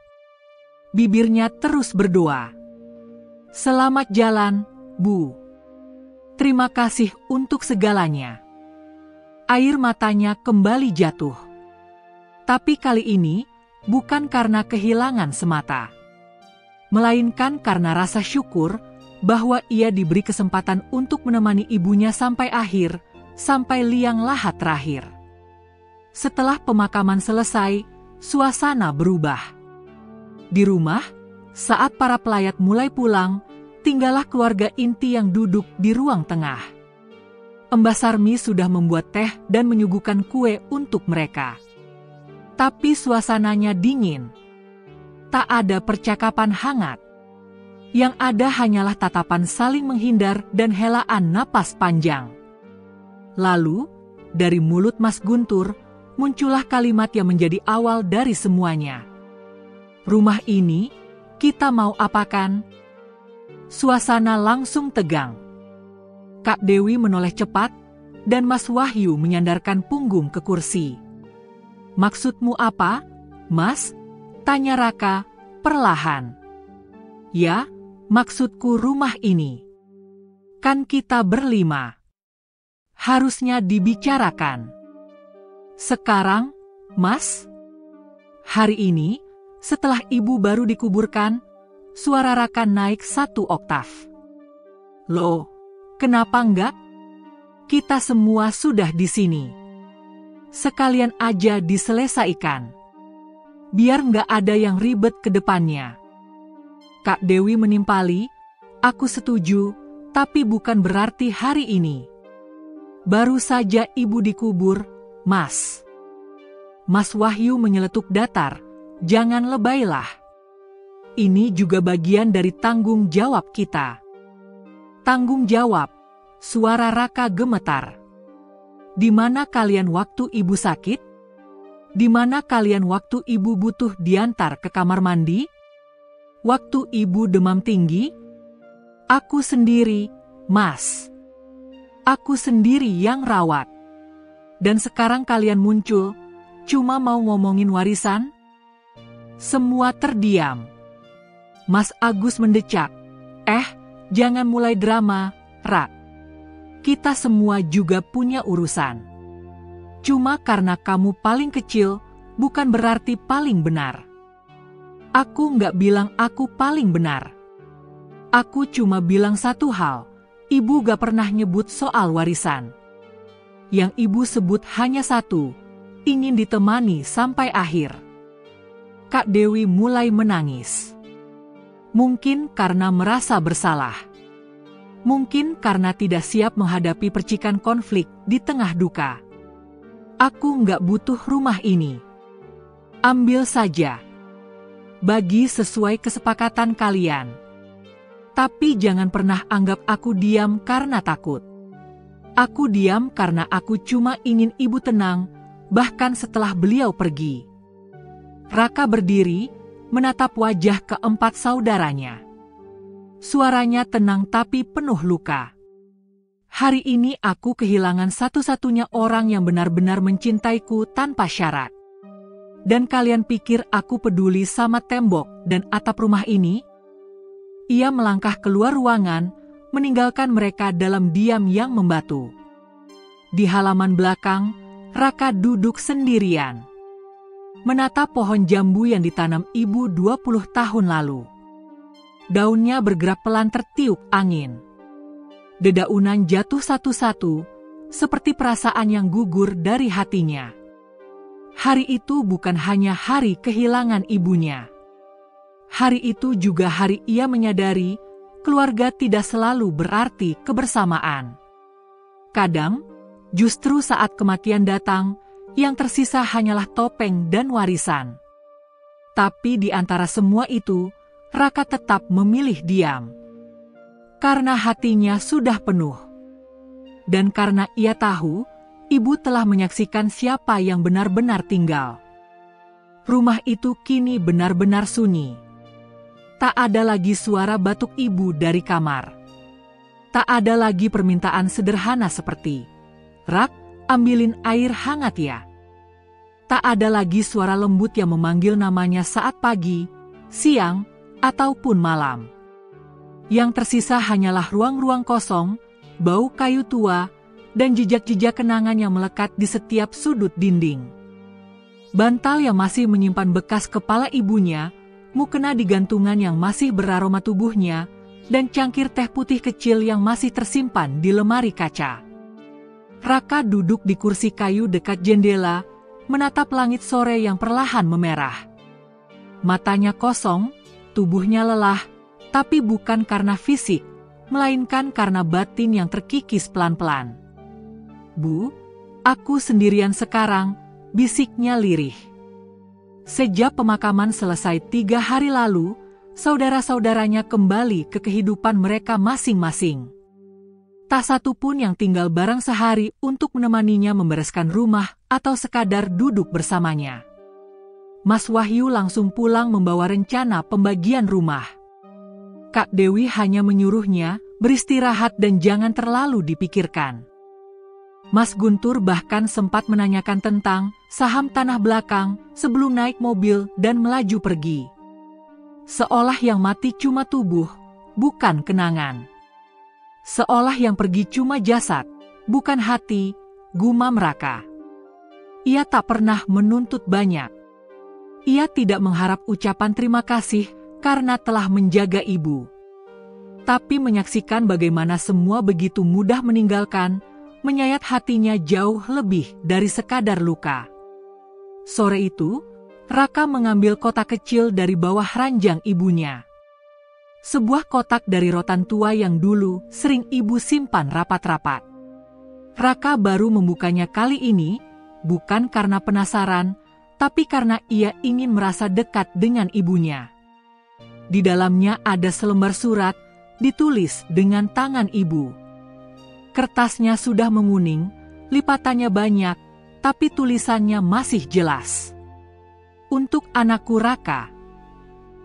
Bibirnya terus berdoa. Selamat jalan, Bu. Terima kasih untuk segalanya. Air matanya kembali jatuh. Tapi kali ini, bukan karena kehilangan semata. Melainkan karena rasa syukur bahwa ia diberi kesempatan untuk menemani ibunya sampai akhir, sampai liang lahat terakhir. Setelah pemakaman selesai, suasana berubah. Di rumah, saat para pelayat mulai pulang, tinggallah keluarga inti yang duduk di ruang tengah. Mbah Sarmi sudah membuat teh dan menyuguhkan kue untuk mereka. Tapi suasananya dingin. Tak ada percakapan hangat. Yang ada hanyalah tatapan saling menghindar dan helaan napas panjang. Lalu, dari mulut Mas Guntur, muncullah kalimat yang menjadi awal dari semuanya. "Rumah ini, kita mau apakan?" Suasana langsung tegang. Kak Dewi menoleh cepat, dan Mas Wahyu menyandarkan punggung ke kursi. "Maksudmu apa, Mas?" tanya Raka perlahan. "Ya, maksudku rumah ini. Kan kita berlima. Harusnya dibicarakan. Sekarang, Mas?" Hari ini, setelah ibu baru dikuburkan, suara Raka naik 1 oktav. "Loh, kenapa enggak? Kita semua sudah di sini. Sekalian aja diselesaikan. Biar enggak ada yang ribet ke depannya." Kak Dewi menimpali, "Aku setuju, tapi bukan berarti hari ini. Baru saja ibu dikubur, Mas." Mas Wahyu menyeletuk datar, "Jangan lebaylah. Ini juga bagian dari tanggung jawab kita." "Tanggung jawab?" Suara Raka gemetar. "Di mana kalian waktu ibu sakit? Di mana kalian waktu ibu butuh diantar ke kamar mandi? Waktu ibu demam tinggi? Aku sendiri, Mas. Aku sendiri yang rawat. Dan sekarang kalian muncul, cuma mau ngomongin warisan?" Semua terdiam. Mas Agus mendecak, "Jangan mulai drama, Rak. Kita semua juga punya urusan. Cuma karena kamu paling kecil, bukan berarti paling benar." "Aku nggak bilang aku paling benar. Aku cuma bilang satu hal, ibu gak pernah nyebut soal warisan. Yang ibu sebut hanya satu, ingin ditemani sampai akhir." Kak Dewi mulai menangis. Mungkin karena merasa bersalah. Mungkin karena tidak siap menghadapi percikan konflik di tengah duka. "Aku nggak butuh rumah ini. Ambil saja. Bagi sesuai kesepakatan kalian. Tapi jangan pernah anggap aku diam karena takut. Aku diam karena aku cuma ingin ibu tenang, bahkan setelah beliau pergi." Raka berdiri, menatap wajah keempat saudaranya. Suaranya tenang tapi penuh luka. "Hari ini aku kehilangan satu-satunya orang yang benar-benar mencintaiku tanpa syarat. Dan kalian pikir aku peduli sama tembok dan atap rumah ini?" Ia melangkah keluar ruangan, meninggalkan mereka dalam diam yang membatu. Di halaman belakang, Raka duduk sendirian. Menatap pohon jambu yang ditanam ibu 20 tahun lalu. Daunnya bergerak pelan tertiup angin. Dedaunan jatuh satu-satu, seperti perasaan yang gugur dari hatinya. Hari itu bukan hanya hari kehilangan ibunya. Hari itu juga hari ia menyadari keluarga tidak selalu berarti kebersamaan. Kadang, justru saat kematian datang, yang tersisa hanyalah topeng dan warisan. Tapi di antara semua itu, Raka tetap memilih diam. Karena hatinya sudah penuh. Dan karena ia tahu, ibu telah menyaksikan siapa yang benar-benar tinggal. Rumah itu kini benar-benar sunyi. Tak ada lagi suara batuk ibu dari kamar. Tak ada lagi permintaan sederhana seperti, "Rak, ambilin air hangat ya." Tak ada lagi suara lembut yang memanggil namanya saat pagi, siang, ataupun malam. Yang tersisa hanyalah ruang-ruang kosong, bau kayu tua, dan jejak-jejak kenangan yang melekat di setiap sudut dinding. Bantal yang masih menyimpan bekas kepala ibunya, mukena di gantungan yang masih beraroma tubuhnya, dan cangkir teh putih kecil yang masih tersimpan di lemari kaca. Raka duduk di kursi kayu dekat jendela, menatap langit sore yang perlahan memerah. Matanya kosong, tubuhnya lelah, tapi bukan karena fisik, melainkan karena batin yang terkikis pelan-pelan. "Bu, aku sendirian sekarang," bisiknya lirih. Sejak pemakaman selesai 3 hari lalu, saudara-saudaranya kembali ke kehidupan mereka masing-masing. Tak satu pun yang tinggal bareng sehari untuk menemaninya membereskan rumah atau sekadar duduk bersamanya. Mas Wahyu langsung pulang membawa rencana pembagian rumah. Kak Dewi hanya menyuruhnya beristirahat dan jangan terlalu dipikirkan. Mas Guntur bahkan sempat menanyakan tentang saham tanah belakang sebelum naik mobil dan melaju pergi. Seolah yang mati cuma tubuh, bukan kenangan. Seolah yang pergi cuma jasad, bukan hati, gumam Raka. Ia tak pernah menuntut banyak. Ia tidak mengharap ucapan terima kasih karena telah menjaga ibu. Tapi menyaksikan bagaimana semua begitu mudah meninggalkan, menyayat hatinya jauh lebih dari sekadar luka. Sore itu, Raka mengambil kotak kecil dari bawah ranjang ibunya. Sebuah kotak dari rotan tua yang dulu sering ibu simpan rapat-rapat. Raka baru membukanya kali ini, bukan karena penasaran, tapi karena ia ingin merasa dekat dengan ibunya. Di dalamnya ada selembar surat, ditulis dengan tangan ibu. Kertasnya sudah menguning, lipatannya banyak, tapi tulisannya masih jelas. Untuk anakku Raka.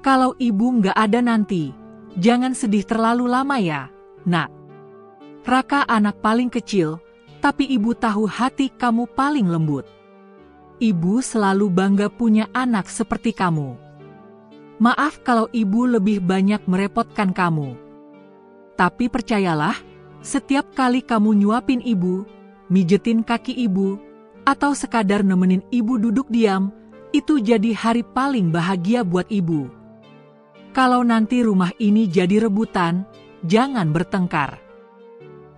Kalau ibu nggak ada nanti, jangan sedih terlalu lama ya, nak. Raka anak paling kecil, tapi ibu tahu hati kamu paling lembut. Ibu selalu bangga punya anak seperti kamu. Maaf kalau ibu lebih banyak merepotkan kamu. Tapi percayalah, setiap kali kamu nyuapin ibu, mijetin kaki ibu, atau sekadar nemenin ibu duduk diam, itu jadi hari paling bahagia buat ibu. Kalau nanti rumah ini jadi rebutan, jangan bertengkar.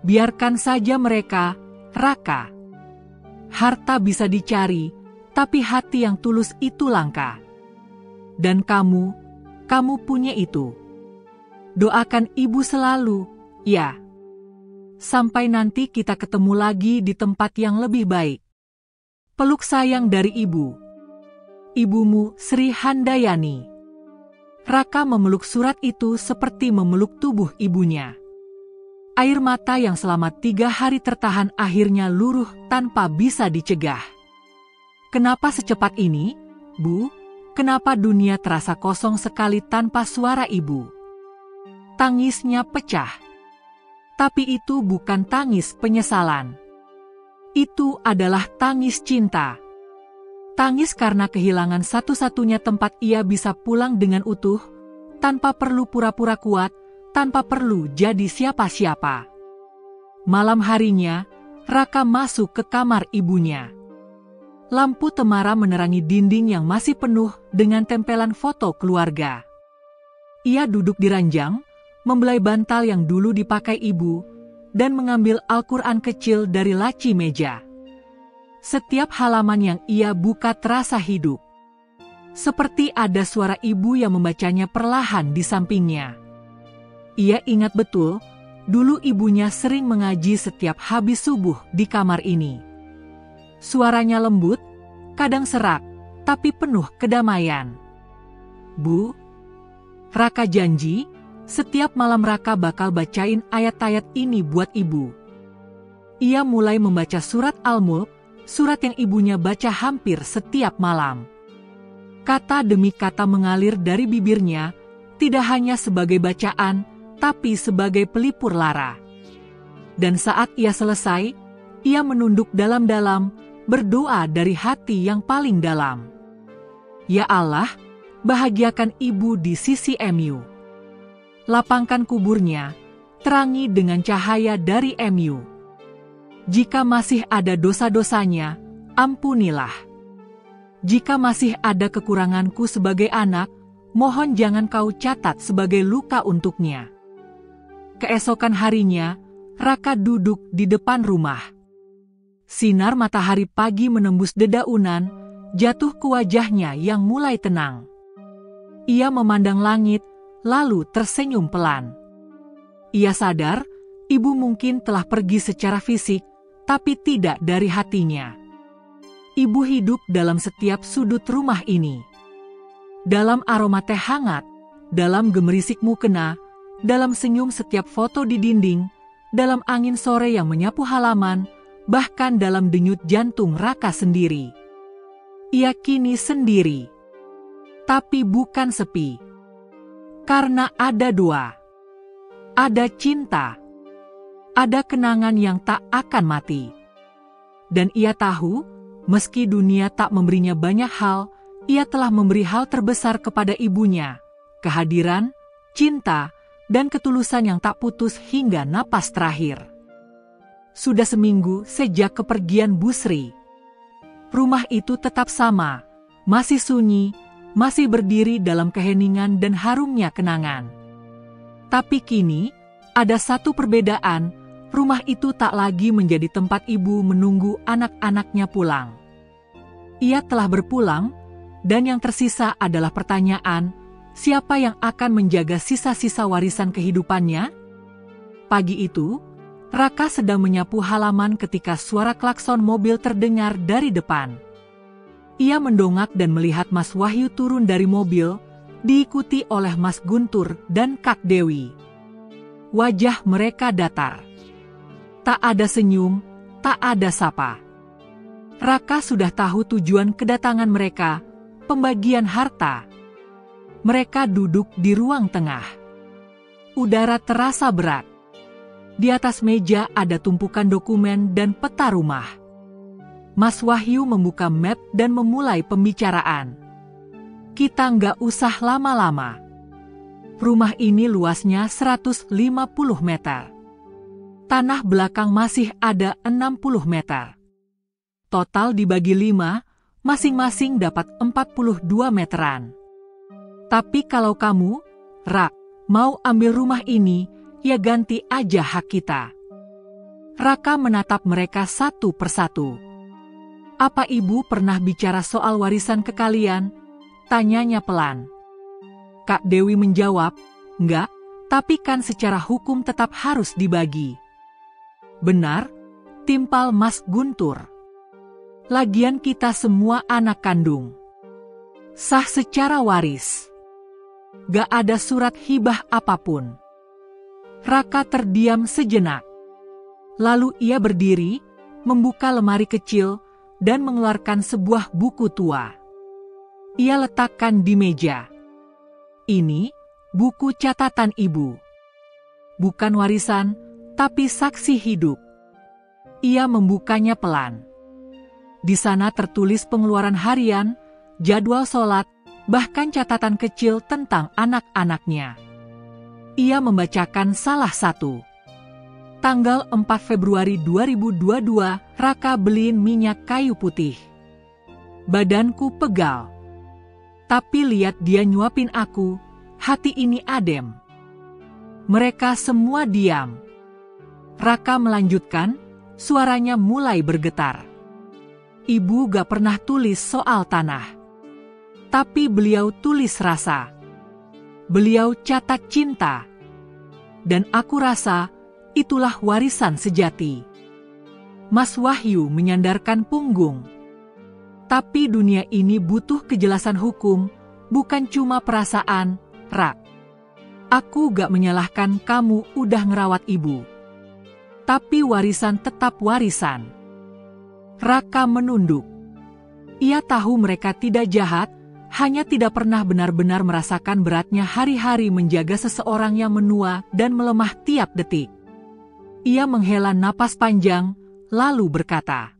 Biarkan saja mereka, Raka. Harta bisa dicari, tapi hati yang tulus itu langka. Dan kamu punya itu. Doakan ibu selalu, ya. Sampai nanti kita ketemu lagi di tempat yang lebih baik. Peluk sayang dari ibu. Ibumu Sri Handayani. Raka memeluk surat itu seperti memeluk tubuh ibunya. Air mata yang selama 3 hari tertahan akhirnya luruh tanpa bisa dicegah. Kenapa secepat ini, Bu? Kenapa dunia terasa kosong sekali tanpa suara ibu? Tangisnya pecah. Tapi itu bukan tangis penyesalan. Itu adalah tangis cinta. Tangis karena kehilangan satu-satunya tempat ia bisa pulang dengan utuh, tanpa perlu pura-pura kuat, tanpa perlu jadi siapa-siapa. Malam harinya, Raka masuk ke kamar ibunya. Lampu temara menerangi dinding yang masih penuh dengan tempelan foto keluarga. Ia duduk di ranjang, membelai bantal yang dulu dipakai ibu, dan mengambil Al-Quran kecil dari laci meja. Setiap halaman yang ia buka terasa hidup. Seperti ada suara ibu yang membacanya perlahan di sampingnya. Ia ingat betul, dulu ibunya sering mengaji setiap habis subuh di kamar ini. Suaranya lembut, kadang serak, tapi penuh kedamaian. Bu, Raka janji, setiap malam Raka bakal bacain ayat-ayat ini buat ibu. Ia mulai membaca surat Al-Mulk, surat yang ibunya baca hampir setiap malam. Kata demi kata mengalir dari bibirnya, tidak hanya sebagai bacaan, tapi sebagai pelipur lara. Dan saat ia selesai, ia menunduk dalam-dalam, berdoa dari hati yang paling dalam. Ya Allah, bahagiakan ibu di sisi MU. Lapangkan kuburnya, terangi dengan cahaya dari MU. Jika masih ada dosa-dosanya, ampunilah. Jika masih ada kekuranganku sebagai anak, mohon jangan kau catat sebagai luka untuknya. Keesokan harinya, Raka duduk di depan rumah. Sinar matahari pagi menembus dedaunan, jatuh ke wajahnya yang mulai tenang. Ia memandang langit, lalu tersenyum pelan. Ia sadar, ibu mungkin telah pergi secara fisik, tapi tidak dari hatinya. Ibu hidup dalam setiap sudut rumah ini. Dalam aroma teh hangat, dalam gemerisik mukena, dalam senyum setiap foto di dinding, dalam angin sore yang menyapu halaman, bahkan dalam denyut jantung Raka sendiri. Ia kini sendiri. Tapi bukan sepi. Karena ada dua. Ada cinta. Ada kenangan yang tak akan mati. Dan ia tahu, meski dunia tak memberinya banyak hal, ia telah memberi hal terbesar kepada ibunya, kehadiran, cinta, dan ketulusan yang tak putus hingga napas terakhir. Sudah seminggu sejak kepergian Busri. Rumah itu tetap sama, masih sunyi, masih berdiri dalam keheningan dan harumnya kenangan. Tapi kini, ada satu perbedaan, rumah itu tak lagi menjadi tempat ibu menunggu anak-anaknya pulang. Ia telah berpulang, dan yang tersisa adalah pertanyaan, siapa yang akan menjaga sisa-sisa warisan kehidupannya? Pagi itu, Raka sedang menyapu halaman ketika suara klakson mobil terdengar dari depan. Ia mendongak dan melihat Mas Wahyu turun dari mobil, diikuti oleh Mas Guntur dan Kak Dewi. Wajah mereka datar. Tak ada senyum, tak ada sapa. Raka sudah tahu tujuan kedatangan mereka, pembagian harta. Mereka duduk di ruang tengah. Udara terasa berat. Di atas meja ada tumpukan dokumen dan peta rumah. Mas Wahyu membuka map dan memulai pembicaraan. Kita nggak usah lama-lama. Rumah ini luasnya 150 meter. Tanah belakang masih ada 60 meter. Total dibagi 5, masing-masing dapat 42 meteran. Tapi kalau kamu, Rak, mau ambil rumah ini, ya ganti aja hak kita. Raka menatap mereka satu persatu. Apa ibu pernah bicara soal warisan ke kalian? Tanyanya pelan. Kak Dewi menjawab, enggak, tapi kan secara hukum tetap harus dibagi. Benar, timpal Mas Guntur. Lagian kita semua anak kandung. Sah secara waris. Gak ada surat hibah apapun. Raka terdiam sejenak. Lalu ia berdiri, membuka lemari kecil, dan mengeluarkan sebuah buku tua. Ia letakkan di meja. Ini, buku catatan ibu. Bukan warisan, tapi saksi hidup. Ia membukanya pelan. Di sana tertulis pengeluaran harian, jadwal sholat, bahkan catatan kecil tentang anak-anaknya. Ia membacakan salah satu. Tanggal 4 Februari 2022, Raka beliin minyak kayu putih. Badanku pegal. Tapi lihat dia nyuapin aku, hati ini adem. Mereka semua diam. Raka melanjutkan, suaranya mulai bergetar. Ibu gak pernah tulis soal tanah. Tapi beliau tulis rasa. Beliau catat cinta. Dan aku rasa, itulah warisan sejati. Mas Wahyu menyandarkan punggung. Tapi dunia ini butuh kejelasan hukum, bukan cuma perasaan, Rak. Aku gak menyalahkan kamu udah ngerawat ibu. Tapi warisan tetap warisan. Raka menunduk. Ia tahu mereka tidak jahat, hanya tidak pernah benar-benar merasakan beratnya hari-hari menjaga seseorang yang menua dan melemah tiap detik. Ia menghela napas panjang, lalu berkata,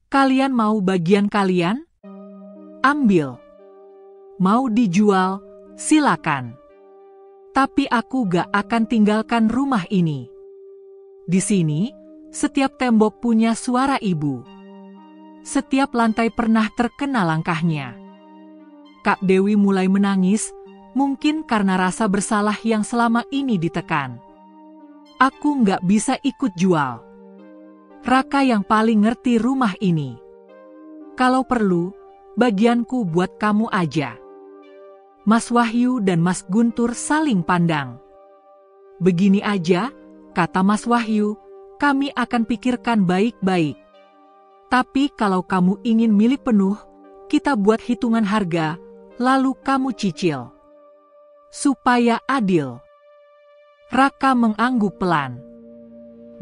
"Kalian mau bagian kalian? Ambil. Mau dijual, silakan. Tapi aku gak akan tinggalkan rumah ini. Di sini, setiap tembok punya suara ibu. Setiap lantai pernah terkena langkahnya." Kak Dewi mulai menangis, mungkin karena rasa bersalah yang selama ini ditekan. Aku nggak bisa ikut jual. Raka yang paling ngerti rumah ini. Kalau perlu, bagianku buat kamu aja. Mas Wahyu dan Mas Guntur saling pandang. Begini aja, kata Mas Wahyu, kami akan pikirkan baik-baik. Tapi kalau kamu ingin milik penuh, kita buat hitungan harga, lalu kamu cicil. Supaya adil. Raka mengangguk pelan.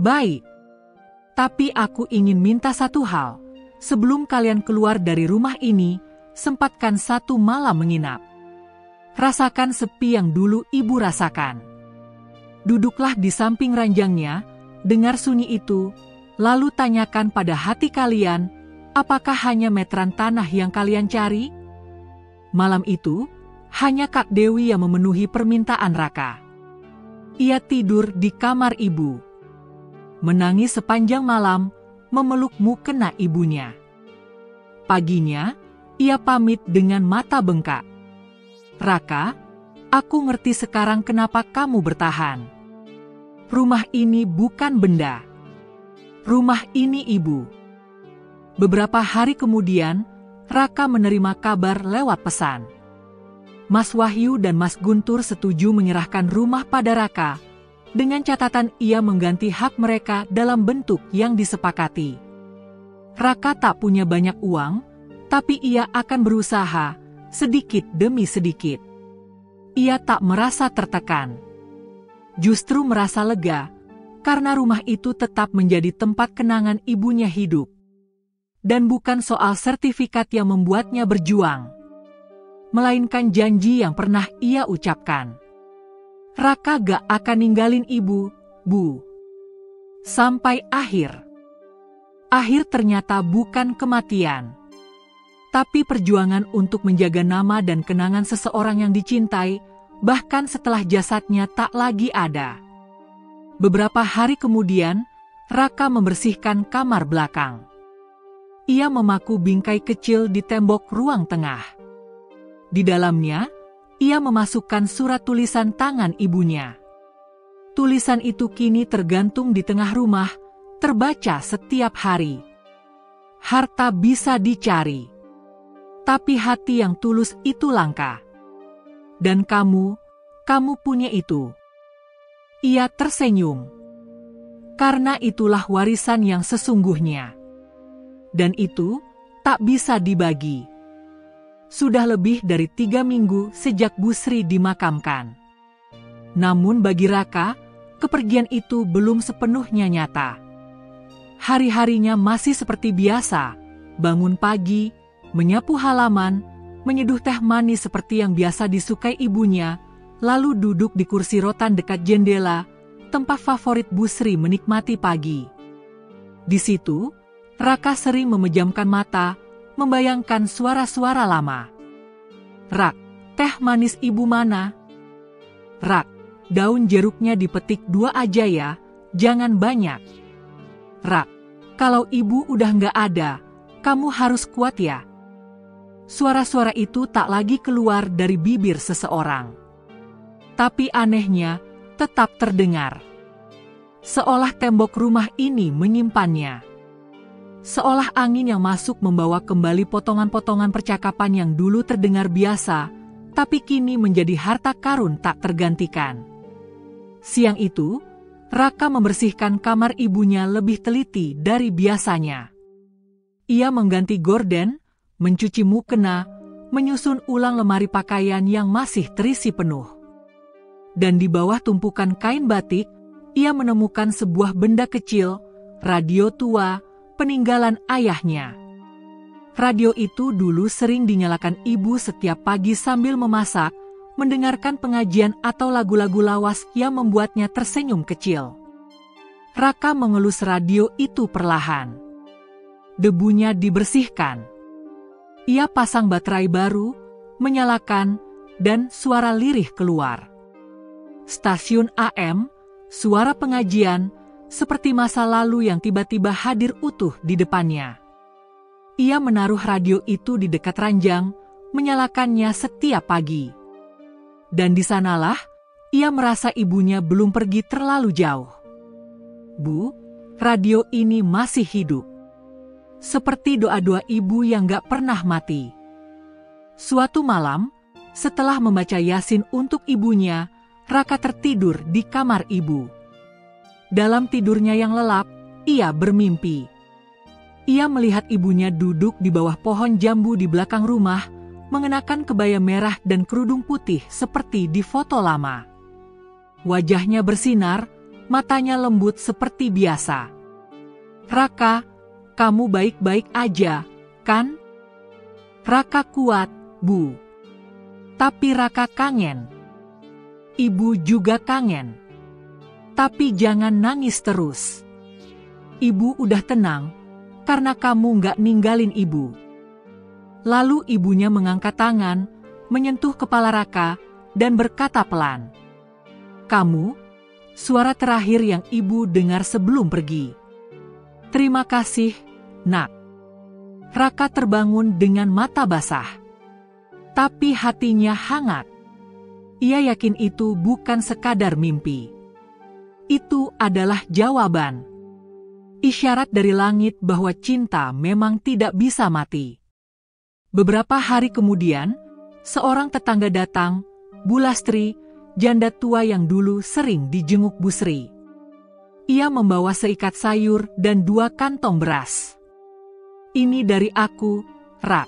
Baik. Tapi aku ingin minta satu hal. Sebelum kalian keluar dari rumah ini, sempatkan satu malam menginap. Rasakan sepi yang dulu ibu rasakan. Duduklah di samping ranjangnya, dengar sunyi itu, lalu tanyakan pada hati kalian, apakah hanya meteran tanah yang kalian cari? Malam itu, hanya Kak Dewi yang memenuhi permintaan Raka. Ia tidur di kamar ibu. Menangis sepanjang malam, memeluk mukena ibunya. Paginya, ia pamit dengan mata bengkak. Raka, aku ngerti sekarang kenapa kamu bertahan. Rumah ini bukan benda. Rumah ini ibu. Beberapa hari kemudian, Raka menerima kabar lewat pesan. Mas Wahyu dan Mas Guntur setuju menyerahkan rumah pada Raka, dengan catatan ia mengganti hak mereka dalam bentuk yang disepakati. Raka tak punya banyak uang, tapi ia akan berusaha, sedikit demi sedikit. Ia tak merasa tertekan. Justru merasa lega, karena rumah itu tetap menjadi tempat kenangan ibunya hidup. Dan bukan soal sertifikat yang membuatnya berjuang, melainkan janji yang pernah ia ucapkan. Raka gak akan ninggalin ibu, Bu. Sampai akhir. Akhir ternyata bukan kematian, tapi perjuangan untuk menjaga nama dan kenangan seseorang yang dicintai, bahkan setelah jasadnya tak lagi ada. Beberapa hari kemudian, Raka membersihkan kamar belakang. Ia memaku bingkai kecil di tembok ruang tengah. Di dalamnya, ia memasukkan surat tulisan tangan ibunya. Tulisan itu kini tergantung di tengah rumah, terbaca setiap hari. Harta bisa dicari, tapi hati yang tulus itu langka. Dan kamu punya itu. Ia tersenyum. Karena itulah warisan yang sesungguhnya. Dan itu tak bisa dibagi. Sudah lebih dari 3 minggu sejak Bu Sri dimakamkan. Namun bagi Raka, kepergian itu belum sepenuhnya nyata. Hari-harinya masih seperti biasa, bangun pagi, menyapu halaman, menyeduh teh manis seperti yang biasa disukai ibunya, lalu duduk di kursi rotan dekat jendela, tempat favorit Bu Sri menikmati pagi. Di situ, Raka sering memejamkan mata, membayangkan suara-suara lama. Rak, teh manis ibu mana? Rak, daun jeruknya dipetik 2 aja ya, jangan banyak. Rak, kalau ibu udah nggak ada, kamu harus kuat ya. Suara-suara itu tak lagi keluar dari bibir seseorang. Tapi anehnya, tetap terdengar. Seolah tembok rumah ini menyimpannya. Seolah angin yang masuk membawa kembali potongan-potongan percakapan yang dulu terdengar biasa, tapi kini menjadi harta karun tak tergantikan. Siang itu, Raka membersihkan kamar ibunya lebih teliti dari biasanya. Ia mengganti gorden, mencuci mukena, menyusun ulang lemari pakaian yang masih terisi penuh. Dan di bawah tumpukan kain batik, ia menemukan sebuah benda kecil, radio tua, peninggalan ayahnya. Radio itu dulu sering dinyalakan ibu setiap pagi sambil memasak, mendengarkan pengajian atau lagu-lagu lawas yang membuatnya tersenyum kecil. Raka mengelus radio itu perlahan. Debunya dibersihkan. Ia pasang baterai baru, menyalakan, dan suara lirih keluar. Stasiun AM, suara pengajian, seperti masa lalu yang tiba-tiba hadir utuh di depannya. Ia menaruh radio itu di dekat ranjang, menyalakannya setiap pagi. Dan di sanalah, ia merasa ibunya belum pergi terlalu jauh. Bu, radio ini masih hidup. Seperti doa-doa ibu yang gak pernah mati. Suatu malam, setelah membaca Yasin untuk ibunya, Raka tertidur di kamar ibu. Dalam tidurnya yang lelap, ia bermimpi. Ia melihat ibunya duduk di bawah pohon jambu di belakang rumah, mengenakan kebaya merah dan kerudung putih seperti di foto lama. Wajahnya bersinar, matanya lembut seperti biasa. "Raka, kamu baik-baik aja, kan?" "Raka kuat, Bu. Tapi Raka kangen." "Ibu juga kangen. Tapi jangan nangis terus. Ibu udah tenang, karena kamu nggak ninggalin Ibu." Lalu ibunya mengangkat tangan, menyentuh kepala Raka, dan berkata pelan, "Kamu," suara terakhir yang ibu dengar sebelum pergi. "Terima kasih, Nak." Raka terbangun dengan mata basah. Tapi hatinya hangat. Ia yakin itu bukan sekadar mimpi. Itu adalah jawaban. Isyarat dari langit bahwa cinta memang tidak bisa mati. Beberapa hari kemudian, seorang tetangga datang, Bu Lastri, janda tua yang dulu sering dijenguk Bu Sri. Ia membawa seikat sayur dan 2 kantong beras. "Ini dari aku, Rak.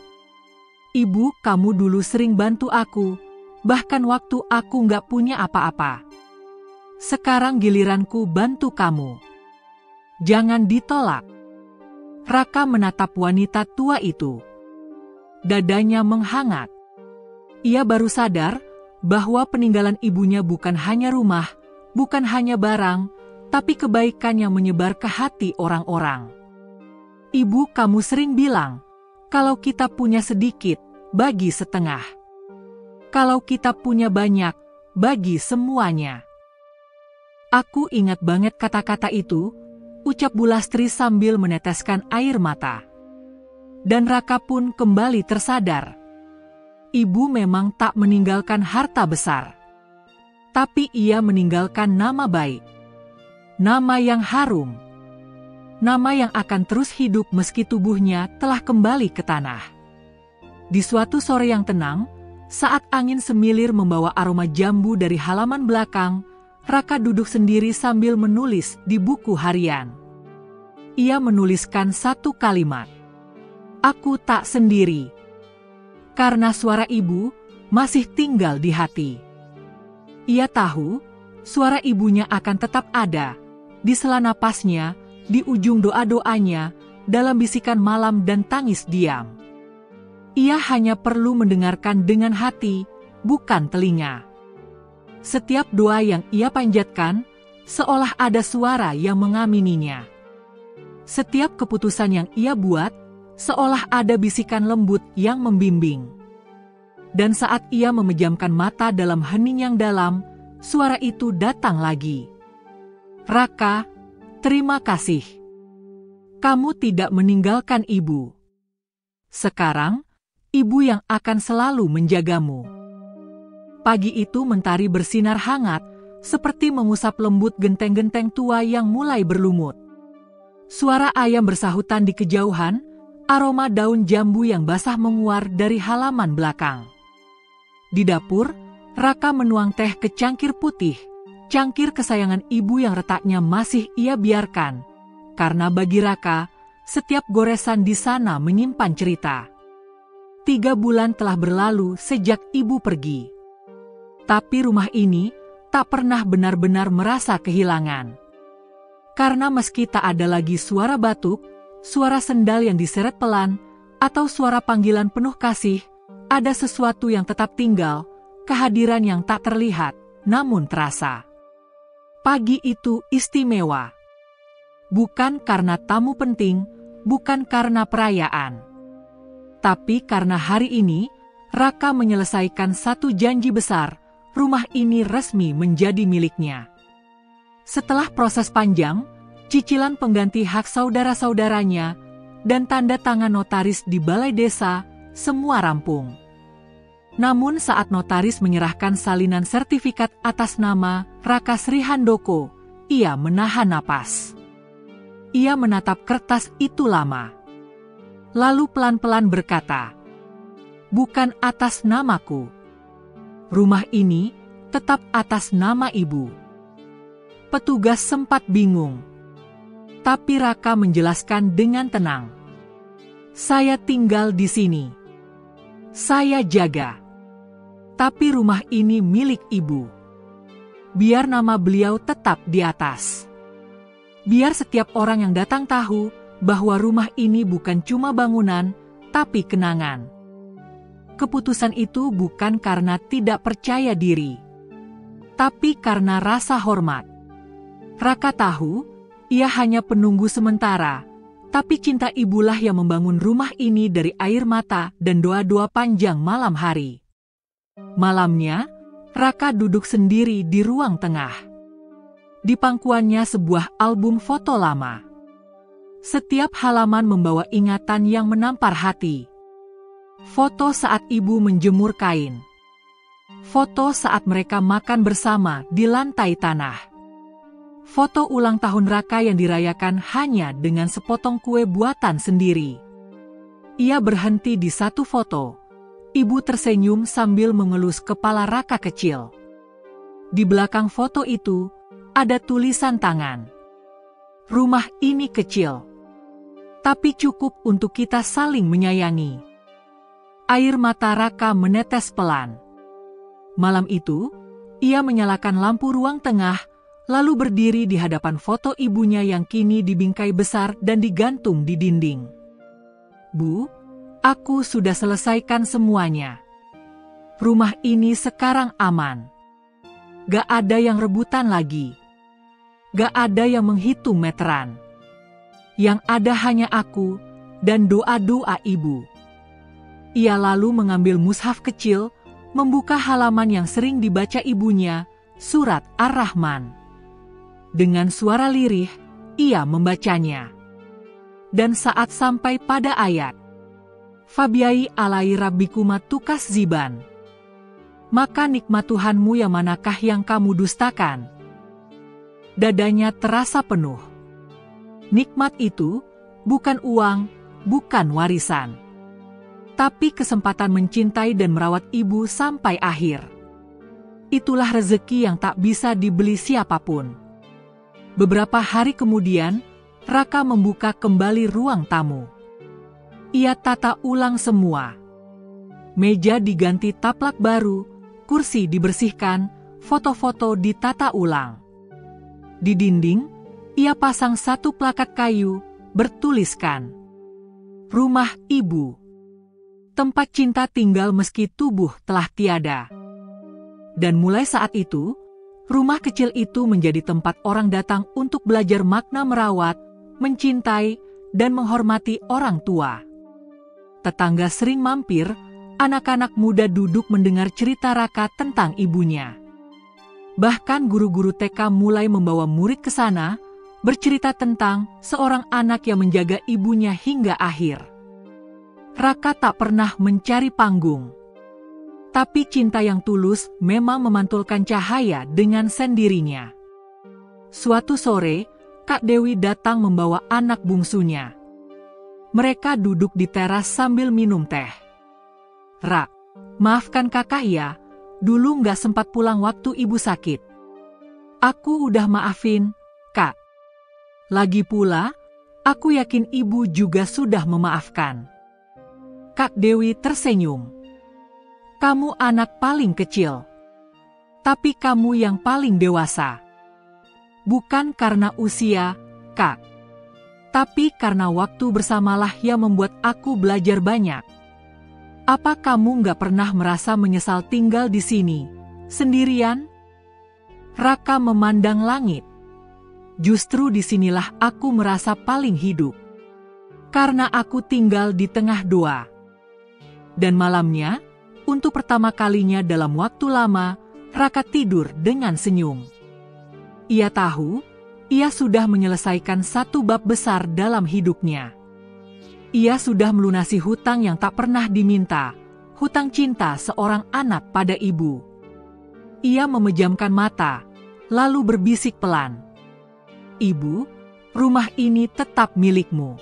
Ibu, kamu dulu sering bantu aku, bahkan waktu aku nggak punya apa-apa. Sekarang giliranku bantu kamu. Jangan ditolak." Raka menatap wanita tua itu. Dadanya menghangat. Ia baru sadar bahwa peninggalan ibunya bukan hanya rumah, bukan hanya barang, tapi kebaikan yang menyebar ke hati orang-orang. "Ibu, kamu sering bilang, kalau kita punya sedikit, bagi setengah. Kalau kita punya banyak, bagi semuanya." "Aku ingat banget kata-kata itu," ucap Bu Lastri sambil meneteskan air mata. Dan Raka pun kembali tersadar. Ibu memang tak meninggalkan harta besar. Tapi ia meninggalkan nama baik. Nama yang harum. Nama yang akan terus hidup meski tubuhnya telah kembali ke tanah. Di suatu sore yang tenang, saat angin semilir membawa aroma jambu dari halaman belakang, Raka duduk sendiri sambil menulis di buku harian. Ia menuliskan 1 kalimat. "Aku tak sendiri." Karena suara ibu masih tinggal di hati. Ia tahu suara ibunya akan tetap ada, di sela napasnya, di ujung doa-doanya, dalam bisikan malam dan tangis diam. Ia hanya perlu mendengarkan dengan hati, bukan telinga. Setiap doa yang ia panjatkan, seolah ada suara yang mengamininya. Setiap keputusan yang ia buat, seolah ada bisikan lembut yang membimbing. Dan saat ia memejamkan mata dalam hening yang dalam, suara itu datang lagi. "Raka, terima kasih. Kamu tidak meninggalkan Ibu. Sekarang, Ibu yang akan selalu menjagamu." Pagi itu mentari bersinar hangat, seperti mengusap lembut genteng-genteng tua yang mulai berlumut. Suara ayam bersahutan di kejauhan, aroma daun jambu yang basah menguar dari halaman belakang. Di dapur, Raka menuang teh ke cangkir putih, cangkir kesayangan ibu yang retaknya masih ia biarkan. Karena bagi Raka, setiap goresan di sana menyimpan cerita. 3 bulan telah berlalu sejak ibu pergi. Tapi rumah ini tak pernah benar-benar merasa kehilangan. Karena meski tak ada lagi suara batuk, suara sendal yang diseret pelan, atau suara panggilan penuh kasih, ada sesuatu yang tetap tinggal, kehadiran yang tak terlihat, namun terasa. Pagi itu istimewa. Bukan karena tamu penting, bukan karena perayaan. Tapi karena hari ini, Raka menyelesaikan satu janji besar, rumah ini resmi menjadi miliknya. Setelah proses panjang, cicilan pengganti hak saudara-saudaranya, dan tanda tangan notaris di balai desa, semua rampung. Namun saat notaris menyerahkan salinan sertifikat atas nama Raka Sri Handoko, ia menahan napas. Ia menatap kertas itu lama. Lalu pelan-pelan berkata, "Bukan atas namaku. Rumah ini tetap atas nama Ibu." Petugas sempat bingung. Tapi Raka menjelaskan dengan tenang, "Saya tinggal di sini. Saya jaga. Tapi rumah ini milik ibu. Biar nama beliau tetap di atas. Biar setiap orang yang datang tahu bahwa rumah ini bukan cuma bangunan, tapi kenangan. Keputusan itu bukan karena tidak percaya diri, tapi karena rasa hormat. Raka tahu, ia hanya penunggu sementara, tapi cinta ibulah yang membangun rumah ini dari air mata dan doa-doa panjang malam hari. Malamnya, Raka duduk sendiri di ruang tengah. Di pangkuannya sebuah album foto lama. Setiap halaman membawa ingatan yang menampar hati. Foto saat ibu menjemur kain. Foto saat mereka makan bersama di lantai tanah. Foto ulang tahun Raka yang dirayakan hanya dengan sepotong kue buatan sendiri. Ia berhenti di satu foto. Ibu tersenyum sambil mengelus kepala Raka kecil. Di belakang foto itu, ada tulisan tangan. Rumah ini kecil, tapi cukup untuk kita saling menyayangi. Air mata Raka menetes pelan. Malam itu, ia menyalakan lampu ruang tengah, lalu berdiri di hadapan foto ibunya yang kini dibingkai besar dan digantung di dinding. Bu, aku sudah selesaikan semuanya. Rumah ini sekarang aman. Gak ada yang rebutan lagi. Gak ada yang menghitung meteran. Yang ada hanya aku dan doa-doa ibu. Ia lalu mengambil mushaf kecil, membuka halaman yang sering dibaca ibunya, surat Ar-Rahman. Dengan suara lirih, ia membacanya. Dan saat sampai pada ayat, Fabiai alai rabbikuma tukas ziban. Maka nikmat Tuhanmu yang manakah yang kamu dustakan? Dadanya terasa penuh. Nikmat itu bukan uang, bukan warisan, tapi kesempatan mencintai dan merawat ibu sampai akhir. Itulah rezeki yang tak bisa dibeli siapapun. Beberapa hari kemudian, Raka membuka kembali ruang tamu. Ia tata ulang semua. Meja diganti taplak baru, kursi dibersihkan, foto-foto ditata ulang. Di dinding, ia pasang satu plakat kayu, bertuliskan, "Rumah Ibu. Tempat cinta tinggal meski tubuh telah tiada." Dan mulai saat itu, rumah kecil itu menjadi tempat orang datang untuk belajar makna merawat, mencintai, dan menghormati orang tua. Tetangga sering mampir, anak-anak muda duduk mendengar cerita Raka tentang ibunya. Bahkan guru-guru TK mulai membawa murid ke sana, bercerita tentang seorang anak yang menjaga ibunya hingga akhir. Raka tak pernah mencari panggung. Tapi cinta yang tulus memang memantulkan cahaya dengan sendirinya. Suatu sore, Kak Dewi datang membawa anak bungsunya. Mereka duduk di teras sambil minum teh. "Ra, maafkan kakak ya, dulu nggak sempat pulang waktu ibu sakit." "Aku udah maafin, Kak. Lagi pula, aku yakin ibu juga sudah memaafkan." Kak Dewi tersenyum. "Kamu anak paling kecil. Tapi kamu yang paling dewasa. Bukan karena usia, Kak. Tapi karena waktu bersamalah yang membuat aku belajar banyak. Apa kamu nggak pernah merasa menyesal tinggal di sini, sendirian?" Raka memandang langit. "Justru disinilah aku merasa paling hidup. Karena aku tinggal di tengah doa." Dan malamnya, untuk pertama kalinya dalam waktu lama, Raka tidur dengan senyum. Ia tahu, ia sudah menyelesaikan satu bab besar dalam hidupnya. Ia sudah melunasi hutang yang tak pernah diminta, hutang cinta seorang anak pada ibu. Ia memejamkan mata, lalu berbisik pelan, "Ibu, rumah ini tetap milikmu.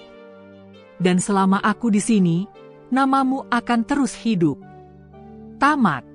Dan selama aku di sini, namamu akan terus hidup." Tamat.